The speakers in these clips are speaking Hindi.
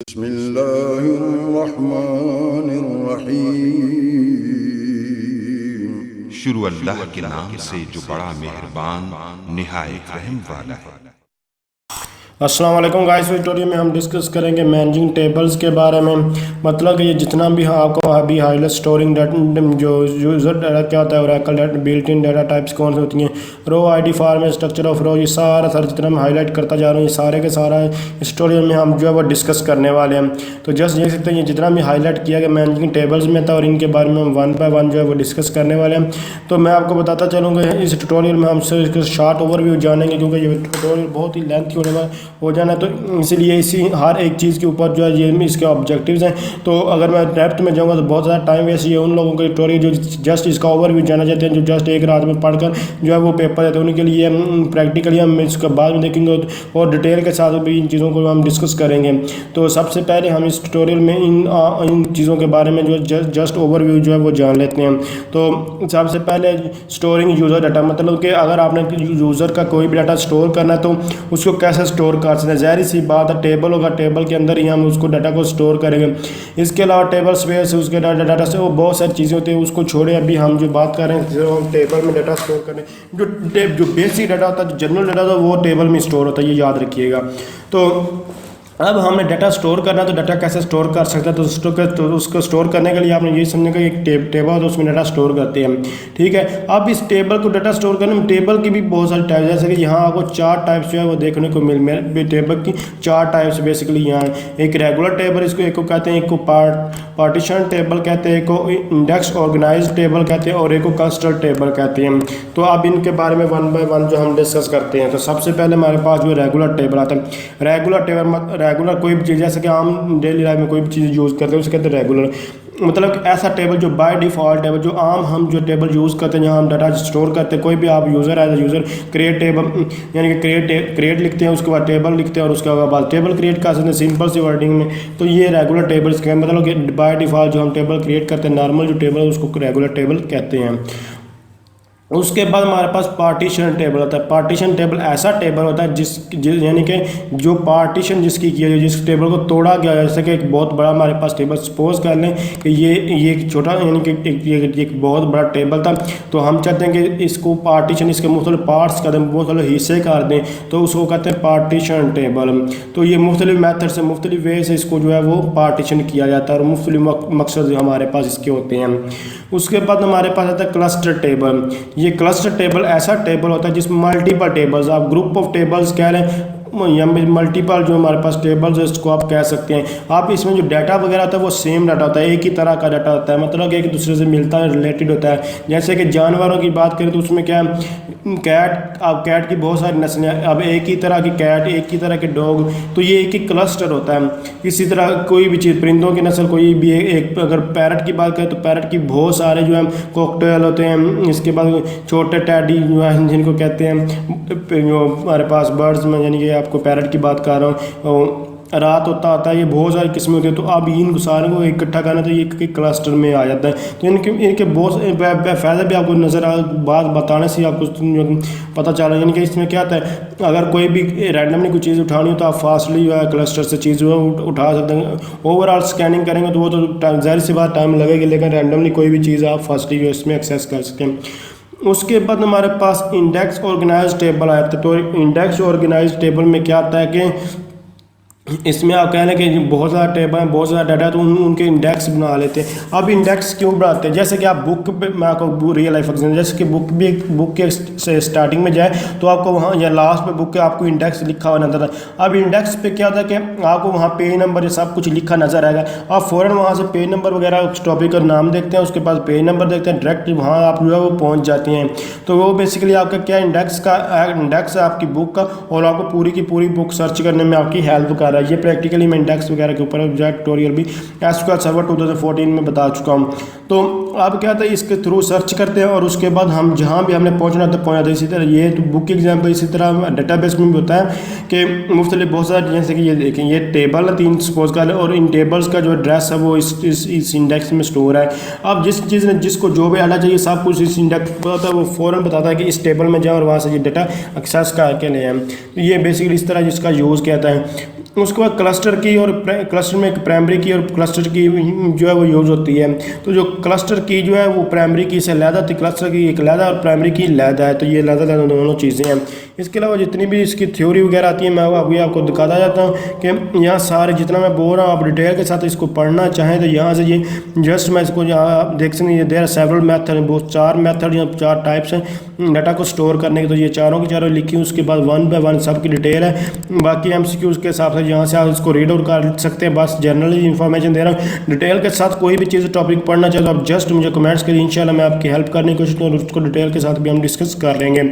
बिस्मिल्लाहिर्रहमानिर्रहीम। शुरू अल्लाह के नाम से जो बड़ा मेहरबान निहायत रहम वाला है। अस्सलाम वालेकुम गाइस। ट्यूटोरियल में हम डिस्कस करेंगे मैनेजिंग टेबल्स के बारे में। मतलब कि ये जितना भी आपको अभी हाईलाइट स्टोरिंग डाटा जो यूज़र डाटा क्या होता है, Oracle data, built in data types कौन सी होती हैं, रो आईडी फॉर्मेट, स्ट्रक्चर ऑफ रो, ये सारा जितना मैं हाईलाइट करता जा रहा हूँ, ये सारे के सारा इस ट्यूटोरियल में हम जो है वो डिस्कस करने वाले हैं। तो जस्ट देख सकते हैं ये जितना भी हाईलाइट किया गया मैनेजिंग टेबल्स में था और इनके बारे में हम वन बाय वन जो है वो डिस्कस करने वाले हैं। तो मैं आपको बताता चलूँगा इस ट्यूटोरियल में हम सिर्फ शॉर्ट ओवरव्यू जानेंगे, क्योंकि ये ट्यूटोरियल बहुत ही लेंथी हो जाना है, तो इसलिए इसी हर एक चीज़ के ऊपर जो है ये इसके ऑब्जेक्टिव्स हैं। तो अगर मैं डेप्थ में जाऊंगा तो बहुत ज़्यादा टाइम वेस्ट है उन लोगों के ट्यूटोरियल जो जस्ट इसका ओवरव्यू जाना चाहते हैं, जो जस्ट एक रात में पढ़कर जो है वो पेपर देते हैं, उनके लिए प्रैक्टिकली हम इसका बाद में देखेंगे और डिटेल के साथ भी इन चीज़ों को हम डिस्कस करेंगे। तो सबसे पहले हम इस ट्यूटोरियल में इन चीज़ों के बारे में जो जस्ट ओवरव्यू जो है वो जान लेते हैं। तो सबसे पहले स्टोरिंग यूज़र डाटा, मतलब कि अगर आपने यूज़र का कोई भी डाटा स्टोर करना है तो उसको कैसे स्टोर कर सकते हैं। ज़ाहिर सी बात है टेबल होगा, टेबल के अंदर ही हम उसको डाटा को स्टोर करेंगे। इसके अलावा टेबल स्पेस है, उसके डाटा से वो बहुत सारी चीज़ें होती हैं, उसको छोड़े अभी हम जो बात कर रहे हैं जो हम टेबल में डाटा स्टोर करें, जो बेसिक डाटा होता है, जो जनरल डाटा होता है वो टेबल में स्टोर होता है, ये याद रखिएगा। तो अब हमें डाटा स्टोर करना है तो डाटा कैसे स्टोर कर सकते हैं, तो उसको स्टोर करने के लिए आपने ये समझने का एक टेबल है तो उसमें डाटा स्टोर करते हैं। ठीक है, अब इस टेबल को डाटा स्टोर करने में टेबल की भी बहुत सारी टाइप्स, जैसे कि यहाँ आपको 4 टाइप्स जो है वो देखने को मिल टेबल की 4 टाइप्स बेसिकली यहाँ है। एक रेगुलर टेबल, इसको एक को कहते हैं, एक को पार्टीशन टेबल कहते हैं, एक को इंडेक्स ऑर्गेनाइज टेबल कहते हैं और एक को क्लस्टर टेबल कहते हैं। तो अब इनके बारे में वन बाय वन जो हम डिस्कस करते हैं। तो सबसे पहले हमारे पास जो रेगुलर टेबल आता है। रेगुलर टेबल रेगुलर कोई भी चीज़, जैसे कि हम डेली लाइफ में कोई भी चीज़ यूज़ करते हैं उसे कहते हैं रेगुलर। मतलब कि ऐसा टेबल जो बाय डिफ़ॉल्ट टेबल, जो आम हम जो टेबल यूज़ करते हैं जहाँ हम डाटा स्टोर करते हैं, कोई भी आप user as user create table यानी कि क्रिएट लिखते हैं, उसके बाद टेबल लिखते हैं और उसके बाद टेबल क्रिएट कर सकते हैं सिंपल सी वर्डिंग में। तो ये रेगुलर टेबल्स के मतलब कि बाय डिफ़ॉल्ट जो हम टेबल क्रिएट करते हैं नॉर्मल जो टेबल है उसको रेगुलर टेबल कहते हैं। उसके बाद हमारे पास पार्टीशन टेबल होता है। पार्टीशन टेबल ऐसा टेबल होता है यानी कि जो पार्टीशन जिसकी किया जाए, जिस टेबल को तोड़ा गया है, जैसे कि एक बहुत बड़ा हमारे पास टेबल सपोज कर लें कि ये एक छोटा यानी कि एक बहुत बड़ा टेबल था, तो हम चाहते हैं कि इसको पार्टीशन इसके मुख्तलिफ पार्ट्स कर दें, मुख्तलिफ हिस्से कर दें, तो उसको कहते हैं पार्टीशन टेबल। तो ये मुख्तलिफ मेथड से मुख्तलिफ वे से इसको जो है वो पार्टीशन किया जाता है और मुख्तलिफ मकसद हमारे पास इसके होते हैं। उसके बाद हमारे पास आता है क्लस्टर टेबल। ये क्लस्टर टेबल ऐसा टेबल होता है जिसमें मल्टीपल टेबल्स, आप ग्रुप ऑफ टेबल्स कह रहे हैं या मल्टीपल जो हमारे पास टेबल्स है इसको आप कह सकते हैं। आप इसमें जो डाटा वगैरह होता है वो सेम डाटा होता है, एक ही तरह का डाटा होता है, मतलब एक दूसरे से मिलता है, रिलेटेड होता है। जैसे कि जानवरों की बात करें तो उसमें क्या है, कैट की बहुत सारी नस्लें, अब एक ही तरह की कैट, एक ही तरह के डॉग, तो ये एक ही क्लस्टर होता है। इसी तरह कोई भी चीज़, परिंदों की नस्ल कोई भी एक अगर पैरट की बात करें तो पैरट की बहुत सारे जो है कॉकटेल होते हैं। इसके बाद छोटे टैडी जो है जिनको कहते हैं, जो हमारे पास बर्ड्स में यानी कि आपको पैरट की बात कर रहा हूँ, रात होता आता है, ये बहुत सारी किस्में होती हैं। तो अब इन सारे को इकट्ठा करना तो ये एक क्लस्टर में आ जाता है। तो इनके बहुत फ़ायदे भी आपको नज़र बात बताने से आपको पता चल रहा है। यानी कि इसमें क्या होता है, अगर कोई भी रैंडमली कोई चीज़ उठानी हो तो आप फास्टली जो है क्लस्टर से चीज़ जो है उठा सकते हैं। ओवरऑल स्कैनिंग करेंगे तो वो तो ज़ाहिर सी बात टाइम लगेगी, लेकिन रैंडमली कोई भी चीज़ आप फास्टली जो इसमें एक्सेस कर सकते हैं। उसके बाद हमारे पास इंडेक्स ऑर्गेनाइज टेबल आया था। तो इंडेक्स ऑर्गेनाइज टेबल में क्या आता है कि इसमें आप कह रहे हैं कि बहुत ज़्यादा टेबल हैं, बहुत ज़्यादा डाटा है, तो उनके इंडेक्स बना लेते हैं। अब इंडेक्स क्यों बनाते हैं, जैसे कि आप बुक पे, मैं आपको रियल लाइफ एग्जाम्पल, जैसे कि बुक के स्टार्टिंग में जाए तो आपको वहाँ या लास्ट पे बुक के आपको इंडेक्स लिखा हुआ नजर आता है। अब इंडेक्स पे क्या होता है कि आपको वहाँ पेज नंबर ये सब कुछ लिखा नजर आएगा, आप फ़ौरन वहाँ से पेज नंबर वगैरह उस टॉपिक का नाम देखते हैं, उसके पास पेज नंबर देखते हैं, डायरेक्ट वहाँ आप जो है वो पहुँच जाते हैं। तो वो बेसिकली आपका क्या इंडेक्स है आपकी बुक का, और आपको पूरी की पूरी बुक सर्च करने में आपकी हेल्प कर रहा है। ये प्रैक्टिकली मैं इंडेक्स वगैरह के ऊपर ट्यूटोरियल भी एसक्यूएल सर्वर 2014 में बता चुका हूँ। तो अब क्या था, इसके थ्रू सर्च करते हैं और उसके बाद हम जहाँ भी हमने पहुँचना था पहुँच जाते हैं। इसी तरह ये तो बुक एग्जाम्पल, इसी तरह डेटाबेस में भी होता है कि मुख्तलिफ बहुत सारे, जैसे कि ये देखें ये टेबल है 3 सपोज का, और इन टेबल्स का जो एड्रेस है वो इस इंडेक्स में स्टोर है। अब जिसको जो भी आना चाहिए सब कुछ इस इंडेक्स पर होता है, वो फ़ौरन बताता है कि इस टेबल में जाए और वहाँ से ये डाटा एक्सेस करके ले आए। तो ये बेसिकली इस तरह जिसका यूज़ किया जाता है। उसके बाद क्लस्टर की और क्लस्टर में एक प्राइमरी की और क्लस्टर की जो है वो यूज़ होती है। तो जो क्लस्टर की जो है वो प्राइमरी की से अलहदा थी, क्लस्टर की एक अलहदा और प्राइमरी की अलहदा है। तो ये अलहदा दोनों चीज़ें हैं। इसके अलावा जितनी भी इसकी थ्योरी वगैरह आती है मैं अभी आपको दिखाता जाता हूँ कि यहाँ सारे जितना मैं बोल रहा हूँ आप डिटेल के साथ इसको पढ़ना चाहें तो यहाँ से ये जस्ट मैं इसको यहाँ आप देख सकते हैं। देर आर सेवरल मेथड, बहुत 4 मेथड या 4 टाइप्स हैं डाटा को स्टोर करने के। तो ये चारों की चारों लिखी हैं, उसके बाद 1 बाय 1 सब की डिटेल है। बाकी MCQs के हिसाब से यहाँ से आप इसको रीड आउट कर सकते हैं। बस जनरली इन्फॉर्मेशन दे रहा हूँ, डिटेल के साथ कोई भी चीज़ टॉपिक पढ़ना चाहे तो आप जस्ट मुझे कमेंट्स करिए, इंशाल्लाह मैं आपकी हेल्प करने की कोशिश करूँ, उसको डिटेल के साथ भी हम डिस्कस कर लेंगे।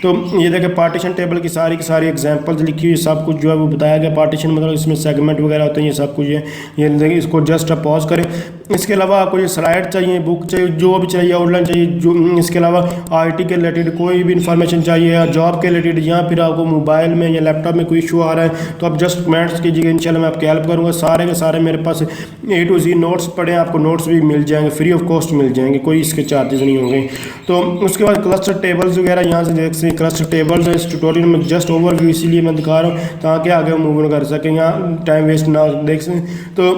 तो ये देखें पार्टीशन टेबल की सारी एग्जांपल्स लिखी हुई, सब कुछ जो है वो बताया गया। पार्टीशन मतलब इसमें सेगमेंट वगैरह होते हैं, ये सब कुछ ये देखिए, इसको जस्ट पॉज करें। इसके अलावा आपको ये स्लाइड चाहिए, बुक चाहिए, जो भी चाहिए, आउटलाइन चाहिए, जो इसके अलावा IT के रिलेटेड कोई भी इन्फॉर्मेशन चाहिए या जॉब के रिलेटेड, या फिर आपको मोबाइल में या लैपटॉप में कोई इशू आ रहा है तो आप जस्ट कमेंट्स कीजिएगा, इंशाल्लाह मैं आपकी हेल्प करूँगा। सारे के सारे मेरे पास A to Z नोट्स पड़े हैं, आपको नोट्स भी मिल जाएंगे, फ्री ऑफ कॉस्ट मिल जाएंगे, कोई इसके चार्जेस नहीं होंगे। तो उसके बाद क्लस्टर टेबल्स वगैरह यहाँ से देख सकते हैं। क्लस्टर टेबल्स इस ट्यूटोरियल में जस्ट ओवरव्यू इसीलिए मैं दिखा रहा हूँ ताकि आगे मूव कर सकें, यहाँ टाइम वेस्ट ना देख सकें। तो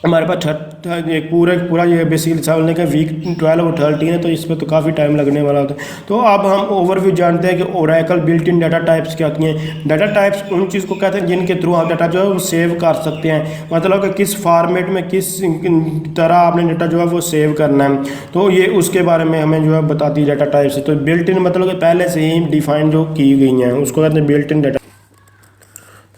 हमारे पास एक पूरा ये बेसिकली चावल का वीक 12 और 13 है, तो इसमें तो काफ़ी टाइम लगने वाला होता है। तो अब हम ओवरव्यू जानते हैं कि Oracle built in data types क्या होती हैं। डाटा टाइप्स उन चीज़ को कहते हैं जिनके थ्रू आप डाटा जो है वो सेव कर सकते हैं, मतलब कि किस फॉर्मेट में किस तरह आपने डाटा जो है वो सेव करना है। तो ये उसके बारे में हमें जो है बताती है डाटा टाइप्स। तो बिल्ट इन मतलब कि पहले से ही डिफाइन जो की गई हैं उसको कहते हैं बिल्ट इन डाटा।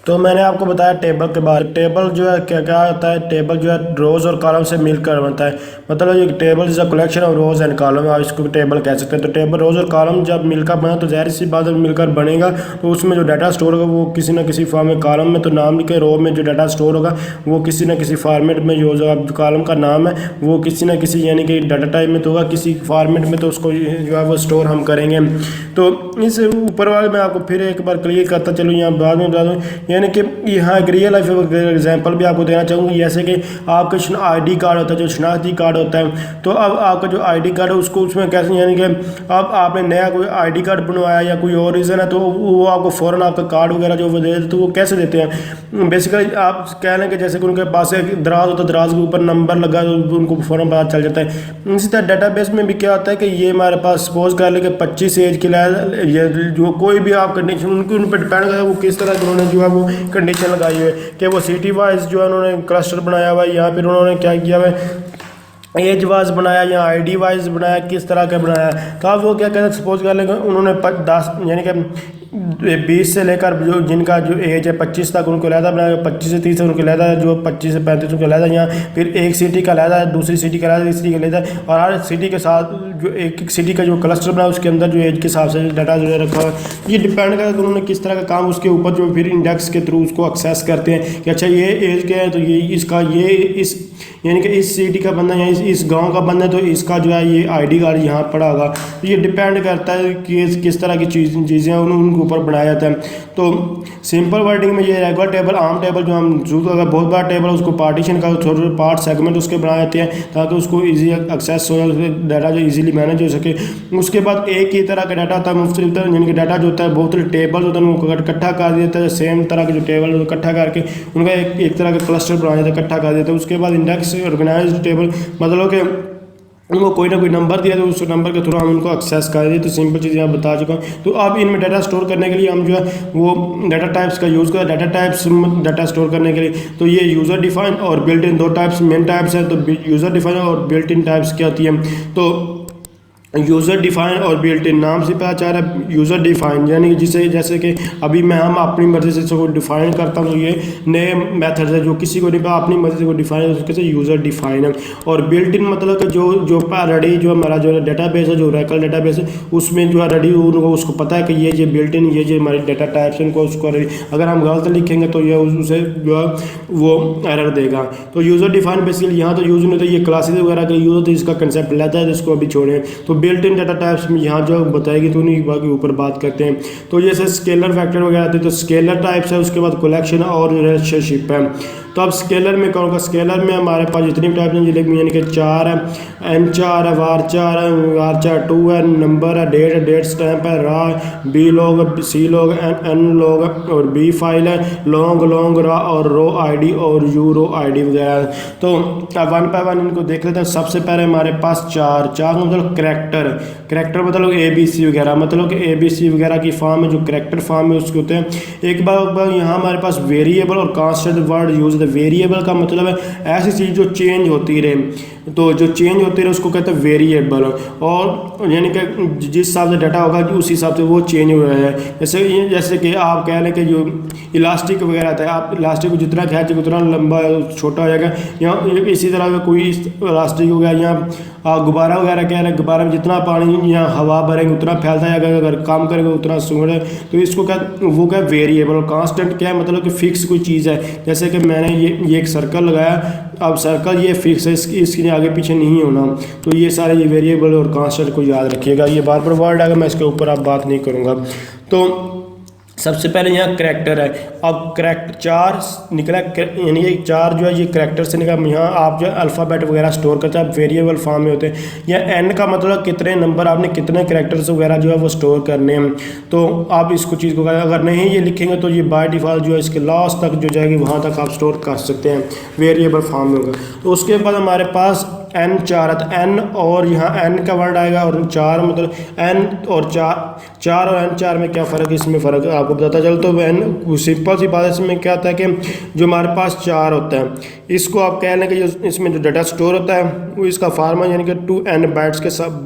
तो मैंने आपको बताया टेबल के बारे में। टेबल जो है क्या क्या होता है, टेबल जो है रोज़ और कॉलम से मिलकर बनता है, मतलब ये table is a collection of rows and column, आप इसको टेबल कह सकते हैं। तो टेबल रोज़ और कॉलम जब मिलकर बना तो ज़ाहिर सी बात मिलकर बनेगा, तो उसमें जो डाटा स्टोर होगा वो किसी न किसी फॉर्म में, कॉलम में तो नाम लिखे, रो में जो डाटा स्टोर होगा वो किसी न किसी फॉर्मेट में, जो कॉलम का नाम है वो किसी न किसी यानी कि डाटा टाइप में तो होगा किसी फॉर्मेट में, तो उसको जो है वो स्टोर हम करेंगे। तो इस ऊपर वाले मैं आपको फिर एक बार क्लियर करता चलूँ, यहाँ बाद में बता दूँ, यानी कि यहाँ एक रियल लाइफ एग्जांपल भी आपको देना चाहूँगी। जैसे कि आपका ID कार्ड होता है, जो शनाख्ती कार्ड होता है, तो अब आपका जो ID कार्ड है उसको उसमें कैसे, यानी कि अब आपने नया कोई ID कार्ड बनवाया या कोई और रीज़न है तो वो आपको फ़ौरन आपका कार्ड वगैरह जो वो दे देते, तो वो कैसे देते हैं। बेसिकली आप कह लें कि जैसे कि उनके पास एक दराज होता है, दराज के ऊपर नंबर लगा तो उनको फ़ौरन पता चल जाता है। इसी तरह डाटाबेस में भी क्या होता है कि ये हमारे पास सपोज कर लें कि 25 एज के लिए जो कोई भी आप कंडीशन उन पर डिपेंड करता है वो किस तरह उन्होंने जो है वो कंडीशन लगाई हुई है कि वो सिटी वाइज जो है उन्होंने क्लस्टर बनाया हुआ है, यहाँ पर उन्होंने क्या किया हुआ है एज वाइज बनाया या ID वाइज बनाया, किस तरह का बनाया। तो आप वो क्या कहते हैं, सपोज कर लेंगे उन्होंने 10 यानी कि 20 से लेकर जो जिनका जो एज है 25 तक उनको लहदा बनाया, 25 से 30 उनको लहदा है, जो 25 से 35 उनको लहदा यहाँ, फिर एक सिटी का लहदा है, दूसरी सिटी का लहदा, तीसरी का लहदा है, और हर सिटी के साथ जो एक सिटी का जो क्लस्टर बना उसके अंदर जो एज के हिसाब से डाटा जो है रखा हुआ है। ये डिपेंड करता है कि उन्होंने किस तरह का काम उसके ऊपर जो फिर इंडेक्स के थ्रू उसको एक्सेस करते हैं कि अच्छा ये एज क्या है तो ये इसका ये इस यानी कि इस सिटी का बंदा या इस गांव का बंदा है तो इसका जो है ये ID कार्ड यहाँ पड़ा होगा। तो ये डिपेंड करता है कि किस तरह की चीज़ें उनके ऊपर बनाया जाता है। तो सिंपल वर्डिंग में ये रेगुलर टेबल, आम टेबल जो हम अगर बहुत बड़ा टेबल उसको पार्टीशन का छोटे छोटे पार्ट सेगमेंट उसके बनाए जाते हैं ताकि उसको ईजी एक्सेस हो, डाटा जो ईजिली मैनेज हो सके। उसके बाद एक ही तरह का डाटा होता है, मुख्तलिफ तरह यानी कि डाटा जो होता है बहुत सारे टेबल होता है उनको इकट्ठा कर देता है, सेम तरह के जो टेबल इकट्ठा करके उनका एक तरह का क्लस्टर बना देता है, इकट्ठा कर देता है। उसके बाद इंडेक्स ऑर्गेनाइज्ड टेबल मतलब कि उनको कोई ना कोई नंबर दिया तो उस नंबर के थ्रू हम उनको एक्सेस कर दें। तो सिंपल चीज़ें आप बता चुका हूँ। तो अब इनमें डाटा स्टोर करने के लिए हम जो है वो डाटा टाइप्स का यूज़ करें। डाटा टाइप्स डाटा स्टोर करने के लिए तो ये यूज़र डिफाइन और built in 2 types main types है। तो यूज़र डिफाइन और बिल्ट इन टाइप्स क्या होती है, तो यूज़र डिफाइन और बिल्ट इन नाम से पता चल रहा है। यूज़र डिफाइन यानी कि जिसे जैसे कि अभी मैं हम अपनी मर्ज़ी से इसको डिफाइन करता हूँ, तो ये नए मेथड है जो किसी को नहीं पता अपनी मर्ज़ी से को डिफाइन उसके से यूज़र डिफाइन है। और बिल्ट इन मतलब कि जो रेडी जो हमारा जो डेटाबेस है, जो ओरेकल डेटाबेस है उसमें जो है रेडी उनको उसको पता है कि ये बिल्ट इन ये जो हमारी डाटा टाइप्स उनको उसको अगर हम गलत लिखेंगे तो ये उसे जो है वो एरर देगा। तो यूज़र डिफाइन बेसिकली यहाँ तो यूज़ नहीं होता, ये क्लासेस वगैरह के यूज़ होता है, इसका कंसेप्ट लेता है जिसको अभी छोड़ें। तो बिल्ट इन डाटा टाइप्स में यहाँ जो बताएगी तो उन्हीं के ऊपर बात करते हैं। तो जैसे स्केलर फैक्टर वगैरह आते हैं तो स्केलर टाइप्स है, उसके बाद कलेक्शन और रिलेशनशिप है। तो अब स्केलर में कौन होगा, स्केलर में हमारे पास जितनी टाइप हैं यानी कि 4 है, n4 है, var4 है, var4 2 है, नंबर है, डेट स्टैम्प है, रा बी लॉग, सी लॉग, एन लॉग और बी फाइल है, लॉन्ग रा और रो आईडी और यू रो आईडी वगैरह। तो अब वन बाय वन इनको देख लेते हैं। सबसे पहले हमारे पास चार मतलब करैक्टर मतलब ABC वगैरह, मतलब कि ABC वगैरह की फॉर्म है, जो करैक्टर फॉर्म है उसके होते हैं। एक बार यहाँ हमारे पास वेरिएबल और कांस्टेंट वर्ड यूज है। वेरिएबल का मतलब है ऐसी चीज़ जो चेंज होती रहे, तो जो चेंज होती रहे उसको कहते हैं वेरिएबल, और यानी कि जिस हिसाब से डाटा होगा उसी हिसाब से वो चेंज हो रहा है। जैसे कि आप कह लें कि जो इलास्टिक वगैरह था, आप इलास्टिक को जितना खींचे उतना लंबा छोटा हो जाएगा, या इसी तरह का कोई इलास्टिक हो गया, या गुब्बारा वगैरह कह रहे हैं, गुब्बारे में जितना पानी या हवा भरेंगे उतना फैलता जाएगा, अगर काम करेंगे उतना सूंघे, तो इसको क्या वो क्या वेरिएबल। और कांस्टेंट क्या है, मतलब कि फिक्स कोई चीज़ है। जैसे कि मैंने ये एक सर्कल लगाया, अब सर्कल ये फिक्स है, इसके आगे पीछे नहीं होना, तो ये सारे ये वेरिएबल और कांस्टेंट को याद रखिएगा। ये बार बार वर्ड आएगा, मैं इसके ऊपर अब बात नहीं करूँगा। तो सबसे पहले यहाँ करैक्टर है। अब करैक्टर 4 निकला, यानी ये 4 जो है ये करैक्टर से निकला। यहाँ आप जो है अल्फ़ाबेट वगैरह स्टोर करते हैं, वेरिएबल फॉर्म में होते हैं। या n का मतलब कितने नंबर आपने कितने करैक्टर्स वगैरह जो है वो स्टोर करने हैं, तो आप इसको चीज़ को अगर नहीं ये लिखेंगे तो ये बाय डिफ़ॉल्ट जो है इसके लास्ट तक जो जाएगी वहाँ तक आप स्टोर कर सकते हैं, वेरिएबल फॉर्म में होगा। तो उसके बाद हमारे पास n4 है, तो n और यहाँ n का वर्ड आएगा, और 4 मतलब n और 4 और n4 में क्या फ़र्क है, इसमें फ़र्क आपको बताता चलो। तो n सिंपल सी बात है, इसमें क्या होता है कि जो हमारे पास 4 होता है, इसको आप कह लें कि जो इसमें जो डाटा स्टोर होता है वो इसका फार्मा यानी कि 2n बाइट्स के साथ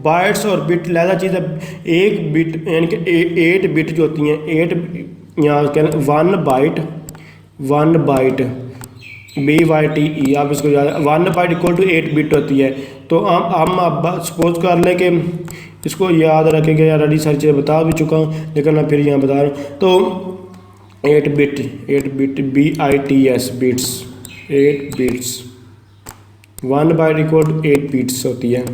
बाइट्स और बिट लहजा चीज़ है। एक बिट यानी कि 8 बिट जो होती हैं, 8 यहाँ कह 1 बाइट BYTE, आप इसको याद, 1 बाइट इक्वल टू 8 बिट होती है। तो हम अब सपोज कर लें कि इसको याद रखेंगे, या ऑलरेडी सारी चीज़ें बता भी चुका हूँ लेकिन मैं फिर यहाँ बता रहा हूँ। तो 8 bit BITS bits, 8 bits, 1 byte equal to 8 bits होती है।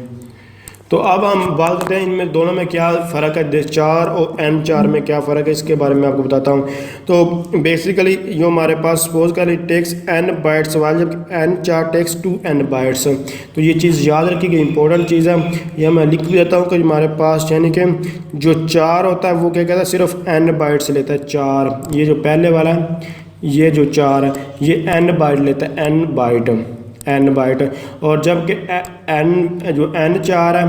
तो अब हम बात करते हैं इनमें दोनों में क्या फ़र्क है, 4 और n4 में क्या फ़र्क है, इसके बारे में आपको बताता हूँ। तो बेसिकली जो हमारे पास सपोज कर इट टेक्स n बाइट्स वाले, जब n4 टेक्स 2n बाइट्स, तो ये चीज़ याद रखिएगा, इंपॉर्टेंट चीज़ है। यह मैं लिख भी देता हूँ कि हमारे पास यानी कि जो 4 होता है वो क्या कहता है, सिर्फ n बाइट्स लेता है 4। ये जो पहले वाला है, ये जो 4 है ये n बाइट लेता है, n बाइट। और जबकि जो n4 है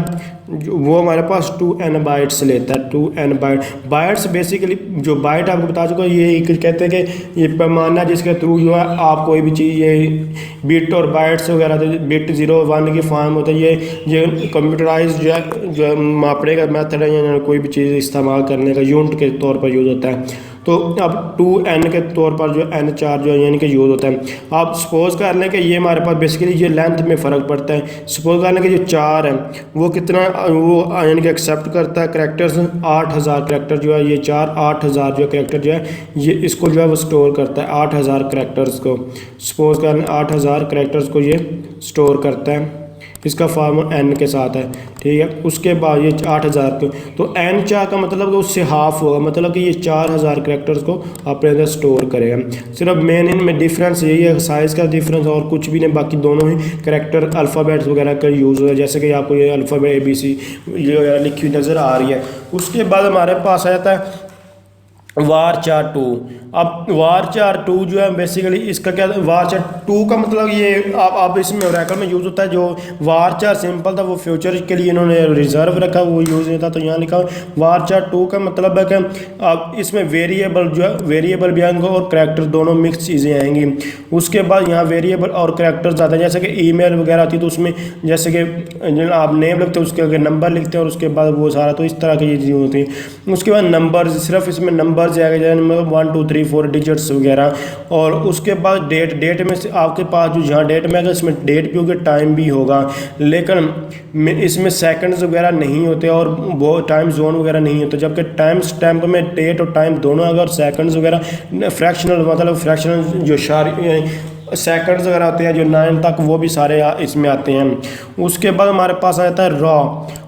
वो हमारे पास 2n बाइट्स लेता है, 2n बाइट्स। बेसिकली जो बाइट आपको बता चुका, ये एक कहते हैं कि ये पैमाना जिसके थ्रू जो है आप कोई भी चीज़, ये बिट और बाइट्स वगैरह, तो बिट 0 1 की फॉर्म होता है। ये कंप्यूटराइज जो है मापने का मेथड है, या कोई भी चीज़ इस्तेमाल करने का यूनिट के तौर पर यूज़ होता है। तो अब 2n के तौर पर जो n4 जो यानी कि यूज़ होता है। आप सपोज कर लें कि ये हमारे पास बेसिकली ये लेंथ में फ़र्क पड़ता है। सपोज कर लें कि जो 4 है वो कितना वो यानी कि एक्सेप्ट करता है करैक्टर्स, 8000 करैक्टर जो है, ये 4 8000 जो करैक्टर जो है ये इसको जो है वो स्टोर करता है, 8000 करैक्टर्स को। सपोज कर लें 8000 करैक्टर्स को ये स्टोर करता है, इसका फार्मूला n के साथ है, ठीक है। उसके बाद ये 8000 को, तो n4 का मतलब कि उससे हाफ होगा, मतलब कि ये 4000 करैक्टर्स को अपने अंदर स्टोर करेगा। सिर्फ मेन इनमें डिफरेंस यही है, साइज़ का डिफरेंस, और कुछ भी नहीं, बाकी दोनों ही करैक्टर अल्फ़ाबेट्स वगैरह का यूज़ हो है। जैसे कि आपको ये अल्फ़ाबेट ABC ये वगैरह लिखी हुई नज़र आ रही है। उसके बाद हमारे पास आता है var4 2। अब var4 2 जो है बेसिकली इसका क्या, var4 2 का मतलब ये आप इसमें ओरेकल में यूज़ होता है। जो var4 सिंपल था वो फ्यूचर के लिए इन्होंने रिजर्व रखा, वो यूज़ नहीं था, तो यहाँ लिखा var4 2 का मतलब है कि अब इसमें वेरिएबल जो है, वेरिएबल भी आएंगे और करैक्टर दोनों मिक्स चीज़ें आएंगी। उसके बाद यहाँ वेरिएबल और करैक्टर्स आते हैं, जैसे कि ईमेल वगैरह आती है, तो उसमें जैसे कि आप नेम लिखते हैं उसके आगे नंबर लिखते हैं और उसके बाद वो सारा, तो इस तरह की ये चीज़ें होती हैं। उसके बाद नंबर, सिर्फ इसमें नंबर जाएगा, जैसे 1 2 3 4 डिजिट्स वगैरह। और उसके बाद डेट में से आपके पास जो जहाँ डेट में आएगा इसमें डेट भी होगी, टाइम भी होगा, लेकिन इसमें सेकंड्स वगैरह नहीं होते और वो टाइम जोन वगैरह नहीं होते। जबकि टाइम स्टैम्प में डेट और टाइम दोनों, अगर सेकंड्स वगैरह फ्रैक्शनल, मतलब फ्रैक्शनल जो सेकंड्स वगैरह होते हैं जो 9 तक, वो भी सारे इसमें आते हैं। उसके बाद हमारे पास आता है रॉ।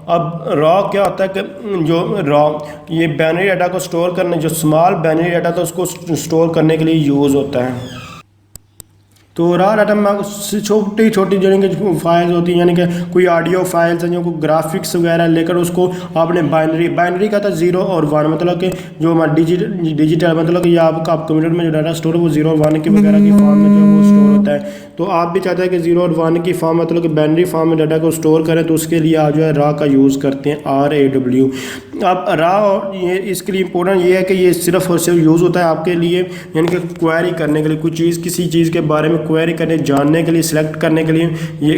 अब रॉ क्या होता है कि जो रॉ ये बाइनरी डाटा को स्टोर करने, जो स्मॉल बाइनरी डाटा था उसको स्टोर करने के लिए यूज़ होता है। तो रहा डाटा में छोटी छोटी यानी कि फाइल्स होती हैं, यानी कि कोई ऑडियो फाइल्स हैं जो कोई ग्राफिक्स वगैरह लेकर उसको आपने बाइनरी का था 0 और 1, मतलब कि जो हमारा डिजिटल मतलब कि आपका आप कंप्यूटर में जो डाटा स्टोर है वो 0 और 1 की वगैरह की फॉर्म में जो है वो स्टोर होता है। तो आप भी चाहते हैं कि 0 और 1 की फॉर्म मतलब कि बाइनरी फॉर्म में डाटा को स्टोर करें, तो उसके लिए आप जो है रा का यूज़ करते हैं, RAW। अब रा और ये इसके लिए इंपॉर्टेंट ये है कि ये सिर्फ और सिर्फ यूज़ होता है आपके लिए, यानी कि क्वेरी करने के लिए, कोई चीज़ किसी चीज़ के बारे में क्वेरी करने जानने के लिए, सिलेक्ट करने के लिए, ये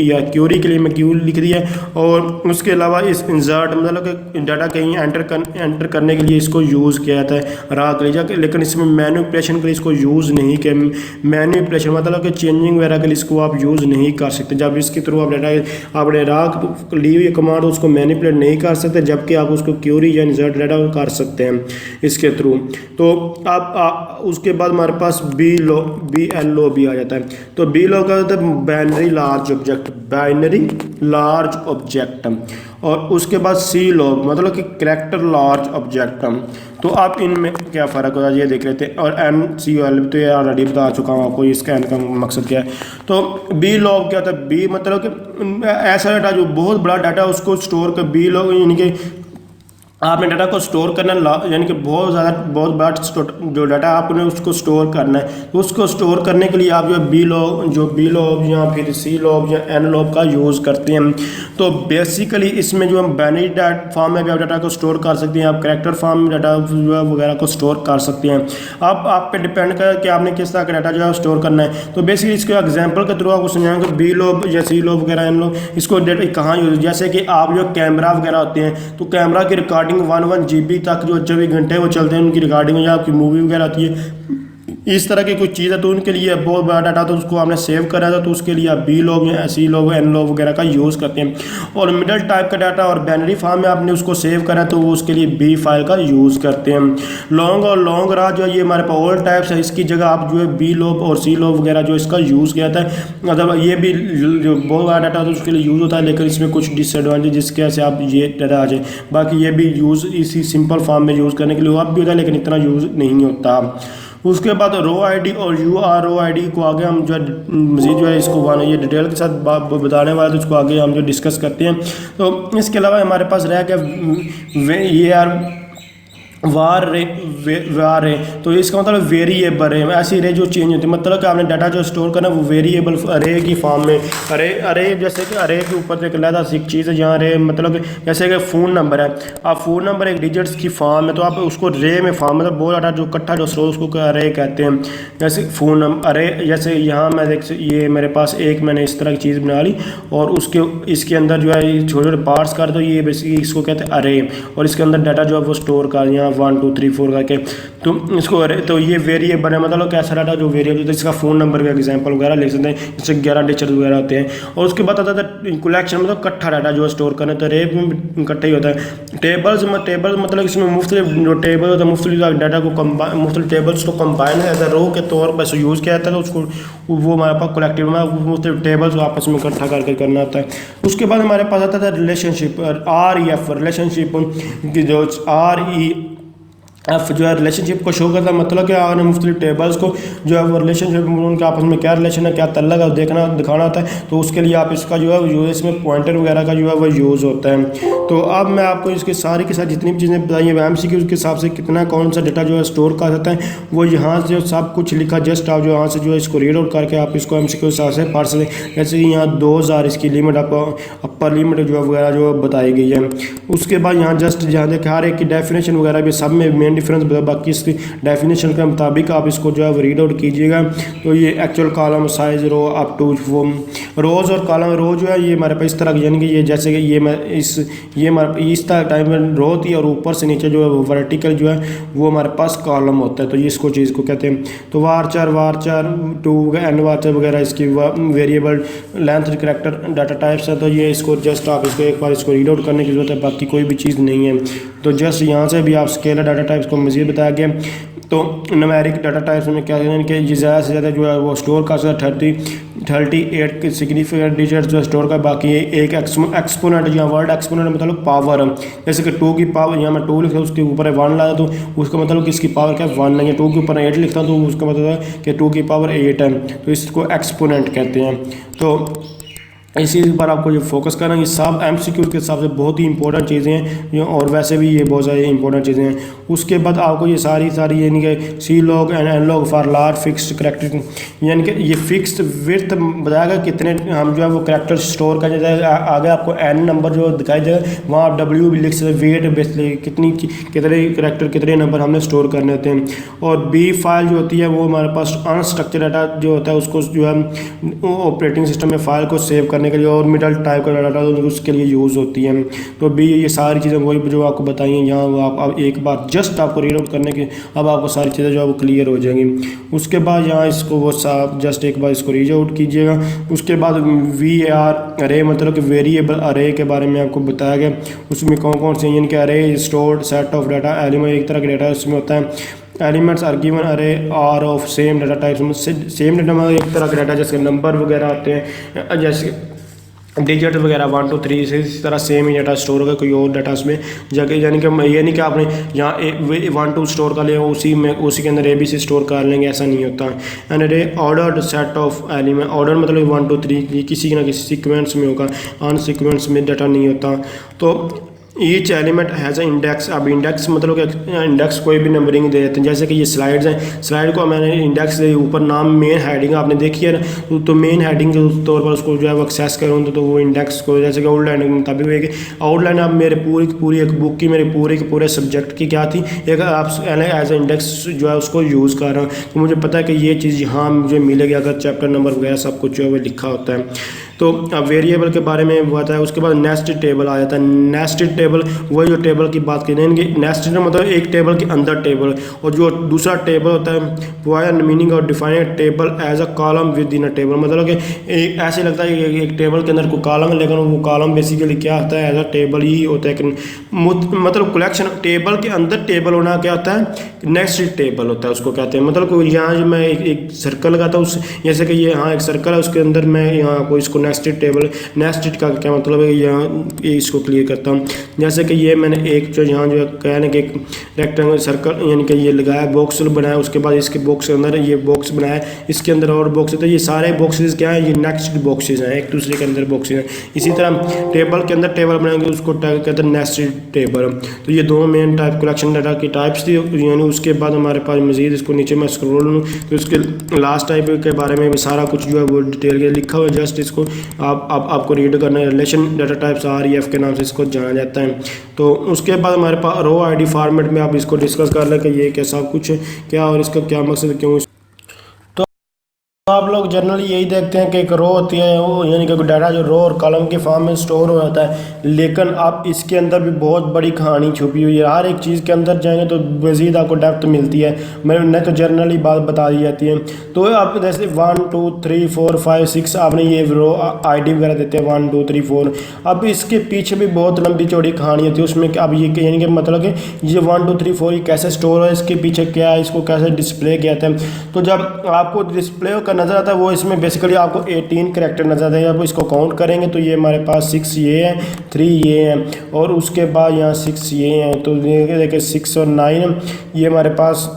या क्यूरी के लिए मैं क्यू लिख दिया। और उसके अलावा इस इंसर्ट मतलब कि डाटा कहीं एंटर करने के लिए इसको यूज़ किया जाता है रा के लिए, लेकिन इसमें मैनिपुलेशन के लिए इसको यूज़ नहीं किया। मैनिपुलेशन मतलब कि चेंजिंग वगैरह के लिए इसको आप यूज़ नहीं कर सकते। जब इसके थ्रू आप डाटा आपने रा ली हुई कमांड उसको मैनिपुलेट नहीं कर सकते, जबकि आप उसको क्यूरी या इंसर्ट डाटा कर सकते हैं इसके थ्रू। तो आप उसके बाद हमारे पास BLO भी आ जाता है। तो BLO का होता है बाइनरी लार्ज ऑब्जेक्ट, और उसके बाद CLOG मतलब कि कैरेक्टर लार्ज ऑब्जेक्ट। तो आप इनमें क्या फ़र्क होता है ये देख लेते हैं। और NCOL तो ये ऑलरेडी बता चुका हूँ आपको, इसका N का मकसद क्या है। तो BLOG क्या होता है, बी मतलब कि ऐसा डाटा जो बहुत बड़ा डाटा उसको स्टोर कर, BLOG यानी कि आपने डाटा को स्टोर करना, यानी कि बहुत बड़ा जो डाटा आपने उसको स्टोर करना है, तो उसको स्टोर करने के लिए आप जो BLOG या फिर CLOG या NLOG का यूज़ करते हैं। तो बेसिकली इसमें जो हम बाइनरी फॉर्म में भी आप डाटा को स्टोर कर सकते हैं, आप कैरेक्टर फॉर्म में डाटा वगैरह को स्टोर कर सकते हैं। अब आप पे डिपेंड कर कि आपने किस तरह का डाटा जो है स्टोर करना है। तो बेसिकली इसके एग्जाम्पल के थ्रू आपको समझाएंगे BLOG या CLOG वगैरह NLOG इसको डाटा कहाँ यूज, जैसे कि आप जो कैमरा वगैरह होते हैं, तो कैमरा की रिकॉर्डिंग 1 GB तक जो 24 घंटे वो चलते हैं, उनकी रिकॉर्डिंग या आपकी मूवी वगैरह आती है, इस तरह की कुछ चीज़ है। तो उनके लिए बहुत बड़ा डाटा तो उसको आपने सेव करा था, तो उसके लिए आप BLOG या CLOG NLOG वगैरह का यूज़ करते हैं। और मिडल टाइप का डाटा और बाइनरी फॉर्म में आपने उसको सेव करा तो वो उसके लिए B फाइल का यूज़ करते हैं। लॉन्ग रा जो ये हमारे पास ऑल टाइप्स है, इसकी जगह आप जो है BLOG और CLOG वगैरह जो इसका यूज़ किया था। मतलब ये भी जो बहुत बड़ा डाटा तो उसके लिए यूज़ होता है, लेकिन इसमें कुछ डिसएडवांटेज जिसकी वजह से आप ये डाटा आ जाए। बाकी ये भी यूज़ इसी सिंपल फॉर्म में यूज़ करने के लिए आप भी होता है, लेकिन इतना यूज़ नहीं होता। उसके बाद रो ID और UROID को आगे हम जो है मज़ीद जो है इसको ये डिटेल के साथ बताने वाले, तो इसको आगे हम जो डिस्कस करते हैं। तो इसके अलावा हमारे पास रह गया वार रे, तो इसका मतलब वेरिएबल है, ऐसी रे जो चेंज होती है, मतलब कि आपने डाटा जो स्टोर करना है वो वेरिएबल अरे की फॉर्म में। अरे जैसे कि अरे के ऊपर एक अलग सी चीज़ है जहाँ रे मतलब जैसे कि फ़ोन नंबर है, आप फ़ोन नंबर एक डिजिट्स की फॉर्म है, तो आप उसको रे में फॉर्म मतलब बहुत डाटा जो इकट्ठा जो स्टोर उसको अरे कहते हैं। जैसे फ़ोन नंबर अरे, जैसे यहाँ मैं देख ये मेरे पास एक मैंने इस तरह की चीज़ बना ली और इसके अंदर जो है छोटे छोटे पार्ट्स कर दो, ये बेसिकली इसको कहते हैं अरे, और इसके अंदर डाटा जो है वो स्टोर कर यहाँ 1 2 3 4 करके, तो इसको तो ये वेरिएबल है, मतलब कैसा डाटा जो वेरिएबल, तो इसका फ़ोन नंबर का एग्जांपल वगैरह लिख सकते हैं, इससे 11 डिजिट वगैरह होते हैं। और उसके बाद आता है कलेक्शन, मतलब इकट्ठा डाटा जो स्टोर करना, तो रे में इकट्ठा ही होता है। टेबल्स मतलब इसमें मुख्तलिफ जो टेबल होता है, मुख्तलिफ डाटा को मुख्तलिफ टेबल्स को कंबाइन एज अ रो के तौर पर यूज़ किया जाता है, तो उसको वो हमारे पास कलेक्टिव में मुख्तलिफ टेबल्स आपस में इकट्ठा करके करना होता है। उसके बाद हमारे पास आता था रिलेशनशिप, REF रिलेशनशिप की जो REF जो है रिलेशनशिप को शो करता है, मतलब कि आपने मुख्तलिफ टेबल्स को जो है वो रिलेशनशिप उनके आपस में क्या रिलेशन है, क्या तल्लक है दिखाना होता है, तो उसके लिए आप इसका जो है इसमें पॉइंटर वगैरह का जो है वो यूज़ होता है। तो अब मैं आपको इसके सारी के साथ जितनी भी चीज़ें बताई हैं MCQ उसके हिसाब से कितना कौन सा डाटा जो है स्टोर कर सकता है वो यहाँ से सब कुछ लिखा, जस्ट आप जो यहाँ से जो है इसको रीड आउट करके आप इसको MCQ के हिसाब से पढ़ सकते। जैसे कि यहाँ 2000 इसकी लिमिट आपको अपर लिमिट जो है वगैरह जो बताई गई है। उसके बाद यहाँ जस्ट जहाँ देखें हर एक की डेफिनेशन वगैरह भी सब में मेन डिफरेंस, बाकी इसकी डेफिनेशन के मुताबिक आप इसको जो है रीड आउट कीजिएगा। तो ये actual column size row up to रोज़ और कॉलम रो जो है ये हमारे पास इस तरह यानी कि ये जैसे कि ये हमारे इस तरह टाइम में रो थी और ऊपर से नीचे जो है वर्टिकल जो है वो हमारे पास कॉलम होता है, तो ये इसको चीज़ को कहते हैं। तो वारचार 2 एन वारचार वगैरह इसकी variable length character data types है, तो ये इसको जस्ट आप इसको एक बार इसको रीड आउट करने की जरूरत है, बाकी कोई भी चीज़ नहीं है। तो जस्ट यहाँ से भी आप स्केलर डाटा टाइप्स को मज़ीद बताया गया। तो न्यूमेरिक डाटा टाइप्स में क्या है कि ये ज़्यादा से ज़्यादा जो है वो स्टोर कर सकता है 38 के सिग्निफिकेंट डिजिट जो स्टोर का, बाकी एक एक्सपोनेंट या वर्ड एक्सपोनेंट मतलब पावर, जैसे कि 2 की पावर, यहाँ मैं 2 लिखता हूँ उसके ऊपर 1 लाया तो उसका मतलब कि इसकी पावर क्या है 1 नहीं है। 2 के ऊपर 8 लिखता हूँ तो उसका मतलब है कि 2 की पावर 8 है, तो इसको एक्सपोनेंट कहते हैं। तो इसी पर आपको ये फोकस करना, ये सब MCQ के हिसाब से बहुत ही इंपॉर्टेंट चीज़ें हैं और वैसे भी ये बहुत सारी इंपॉर्टेंट चीज़ें हैं। उसके बाद आपको ये सारी यानी कि C log and N log for large fixed character, यानी कि ये फिक्स्ड विड्थ बताएगा कितने हम जो है वो करेक्टर स्टोर कर जाएगा। आगे आपको n नंबर जो दिखाई जाएगा वहाँ आप W भी लिख सकते, वेट बेसिकली कितने करेक्टर कितने नंबर हमने स्टोर करने होते हैं। और B फाइल जो होती है वो हमारे पास अनस्ट्रक्चर्ड डाटा जो होता है उसको जो है ऑपरेटिंग सिस्टम में फाइल को सेव करने के लिए और मिडल टाइप का डाटा उसके लिए यूज़ होती है। तो भी ये सारी चीज़ें वही जो आपको बताई हैं यहाँ वो आप एक बार जस्ट आपको रीड आउट करने के अब आपको सारी चीज़ें जो है वो क्लियर हो जाएंगी। उसके बाद यहाँ इसको वो साफ जस्ट एक बार इसको रीड आउट कीजिएगा। उसके बाद VAR अरे मतलब कि वेरिएबल अरे के बारे में आपको बताया गया, उसमें कौन कौन से यानी कि array stored set of data element एक तरह का डाटा उसमें होता है। Elements are given array are of same data types, same data में एक तरह का डाटा जैसे नंबर वगैरह आते हैं, जैसे डिजिट वगैरह 1 2 3 से इसी तरह सेम ही डाटा स्टोर होगा, कोई और डाटा उसमें जाके यानी कि ये नहीं कि आपने यहाँ 1 2 स्टोर कर लिया उसी के अंदर ABC स्टोर कर लेंगे, ऐसा नहीं होता। एंड अरे ordered set of element, order मतलब 1 2 3 किसी ना किसी सीक्वेंस में होगा, अन सीक्वेंस में डाटा नहीं होता। तो each element has a index, अब इंडेक्स मतलब कि इंडेक्स कोई भी नंबरिंग दे देते हैं, जैसे कि ये स्लाइड्स हैं, स्लाइड को मैंने इंडेक्स दे ऊपर नाम मेन हेडिंग आपने देखी है ना, तो मेन हेडिंग के तौर पर उसको जो है वो एक्सेस करूँ तो वो इंडेक्स को जैसे कि आउटलाइन के मुताबिक होगी। आउटलाइन अब मेरे पूरी एक बुक की मेरे पूरे सब्जेक्ट की क्या थी, एक आप एज ए इंडेक्स जो है उसको यूज़ कर रहा हूँ, तो मुझे पता है कि ये चीज़ यहाँ मुझे मिलेगी अगर चैप्टर नंबर वगैरह सब कुछ जो है वो लिखा होता है। तो अब वेरिएबल के बारे में बताया है। उसके बाद नेस्टेड टेबल आ जाता है। नेस्टेड टेबल वही जो टेबल की बात करें, नेस्टेड मतलब एक टेबल के अंदर टेबल, और जो दूसरा टेबल होता है वो है मीनिंग और define table as a column within a table, मतलब कि ऐसे लगता है कि एक टेबल के अंदर कोई कॉलम है, लेकिन वो कॉलम बेसिकली क्या होता है, एज अ टेबल ही होता है। मतलब कलेक्शन टेबल के अंदर टेबल होना क्या होता है, नेस्टेड टेबल होता है उसको कहते हैं। मतलब यहाँ जो मैं एक सर्कल लगाता हूँ, जैसे कि ये यहाँ एक सर्कल है उसके अंदर मैं यहाँ को इसको नेस्टेड टेबल, नेस्टेड का क्या मतलब है यहाँ इसको क्लियर करता हूँ। जैसे कि ये मैंने एक जो यहाँ जो कहने के एक रेक्टेंगल सर्कल यानी कि ये लगाया, बॉक्स बनाया, उसके बाद इसके बॉक्स के अंदर ये बॉक्स बनाया, इसके अंदर और बॉक्स है, तो ये सारे बॉक्सेस क्या है, ये नेस्टेड बॉक्सेस हैं, एक दूसरे के अंदर बॉक्सेस हैं। इसी तरह टेबल के अंदर टेबल बनाएंगे उसको कहते हैं नेस्टेड टेबल। तो ये दो मेन टाइप कलेक्शन डाटा की टाइप्स थी, यानी उसके बाद हमारे पास मजीद इसको नीचे मैं स्क्रॉल लूँ तो उसके लास्ट टाइप के बारे में भी सारा कुछ जो है वो डिटेल के लिखा हुआ है, जस्ट इसको आपको रीड करना है। रिलेशन डाटा टाइप्स REF के नाम से इसको जाना जाता है। तो उसके बाद हमारे पास रो ID फॉर्मेट में आप इसको डिस्कस कर लें कि ये कैसा कुछ क्या और इसका क्या मकसद, क्यों। तो आप लोग जनरली यही देखते हैं कि एक रो होती है वो यानी कि डाटा जो रो और कॉलम के फॉर्म में स्टोर हो जाता है, लेकिन आप इसके अंदर भी बहुत बड़ी कहानी छुपी हुई है। हर एक चीज़ के अंदर जाएंगे तो मज़ीद आपको डेप्थ मिलती है, मैंने तो जनरली बात बता दी जाती है। तो आप जैसे 1 2 3 4 5 6 आपने ये रो ID वगैरह देते हैं 1 2 3 4। अब इसके पीछे भी बहुत लंबी चौड़ी कहानी होती है उसमें। अब ये यानी कि मतलब कि ये 1 2 3 4 ये कैसे स्टोर है, इसके पीछे क्या है, इसको कैसे डिस्प्ले किया था। तो जब आपको डिस्प्ले नज़र आता है वो इसमें बेसिकली आपको 18 करैक्टर नज़र आते हैं। आप इसको काउंट करेंगे तो ये हमारे पास 6 ये हैं, 3 ये हैं और उसके बाद यहाँ 6 ये हैं। तो देखिए 6 और 9 ये हमारे पास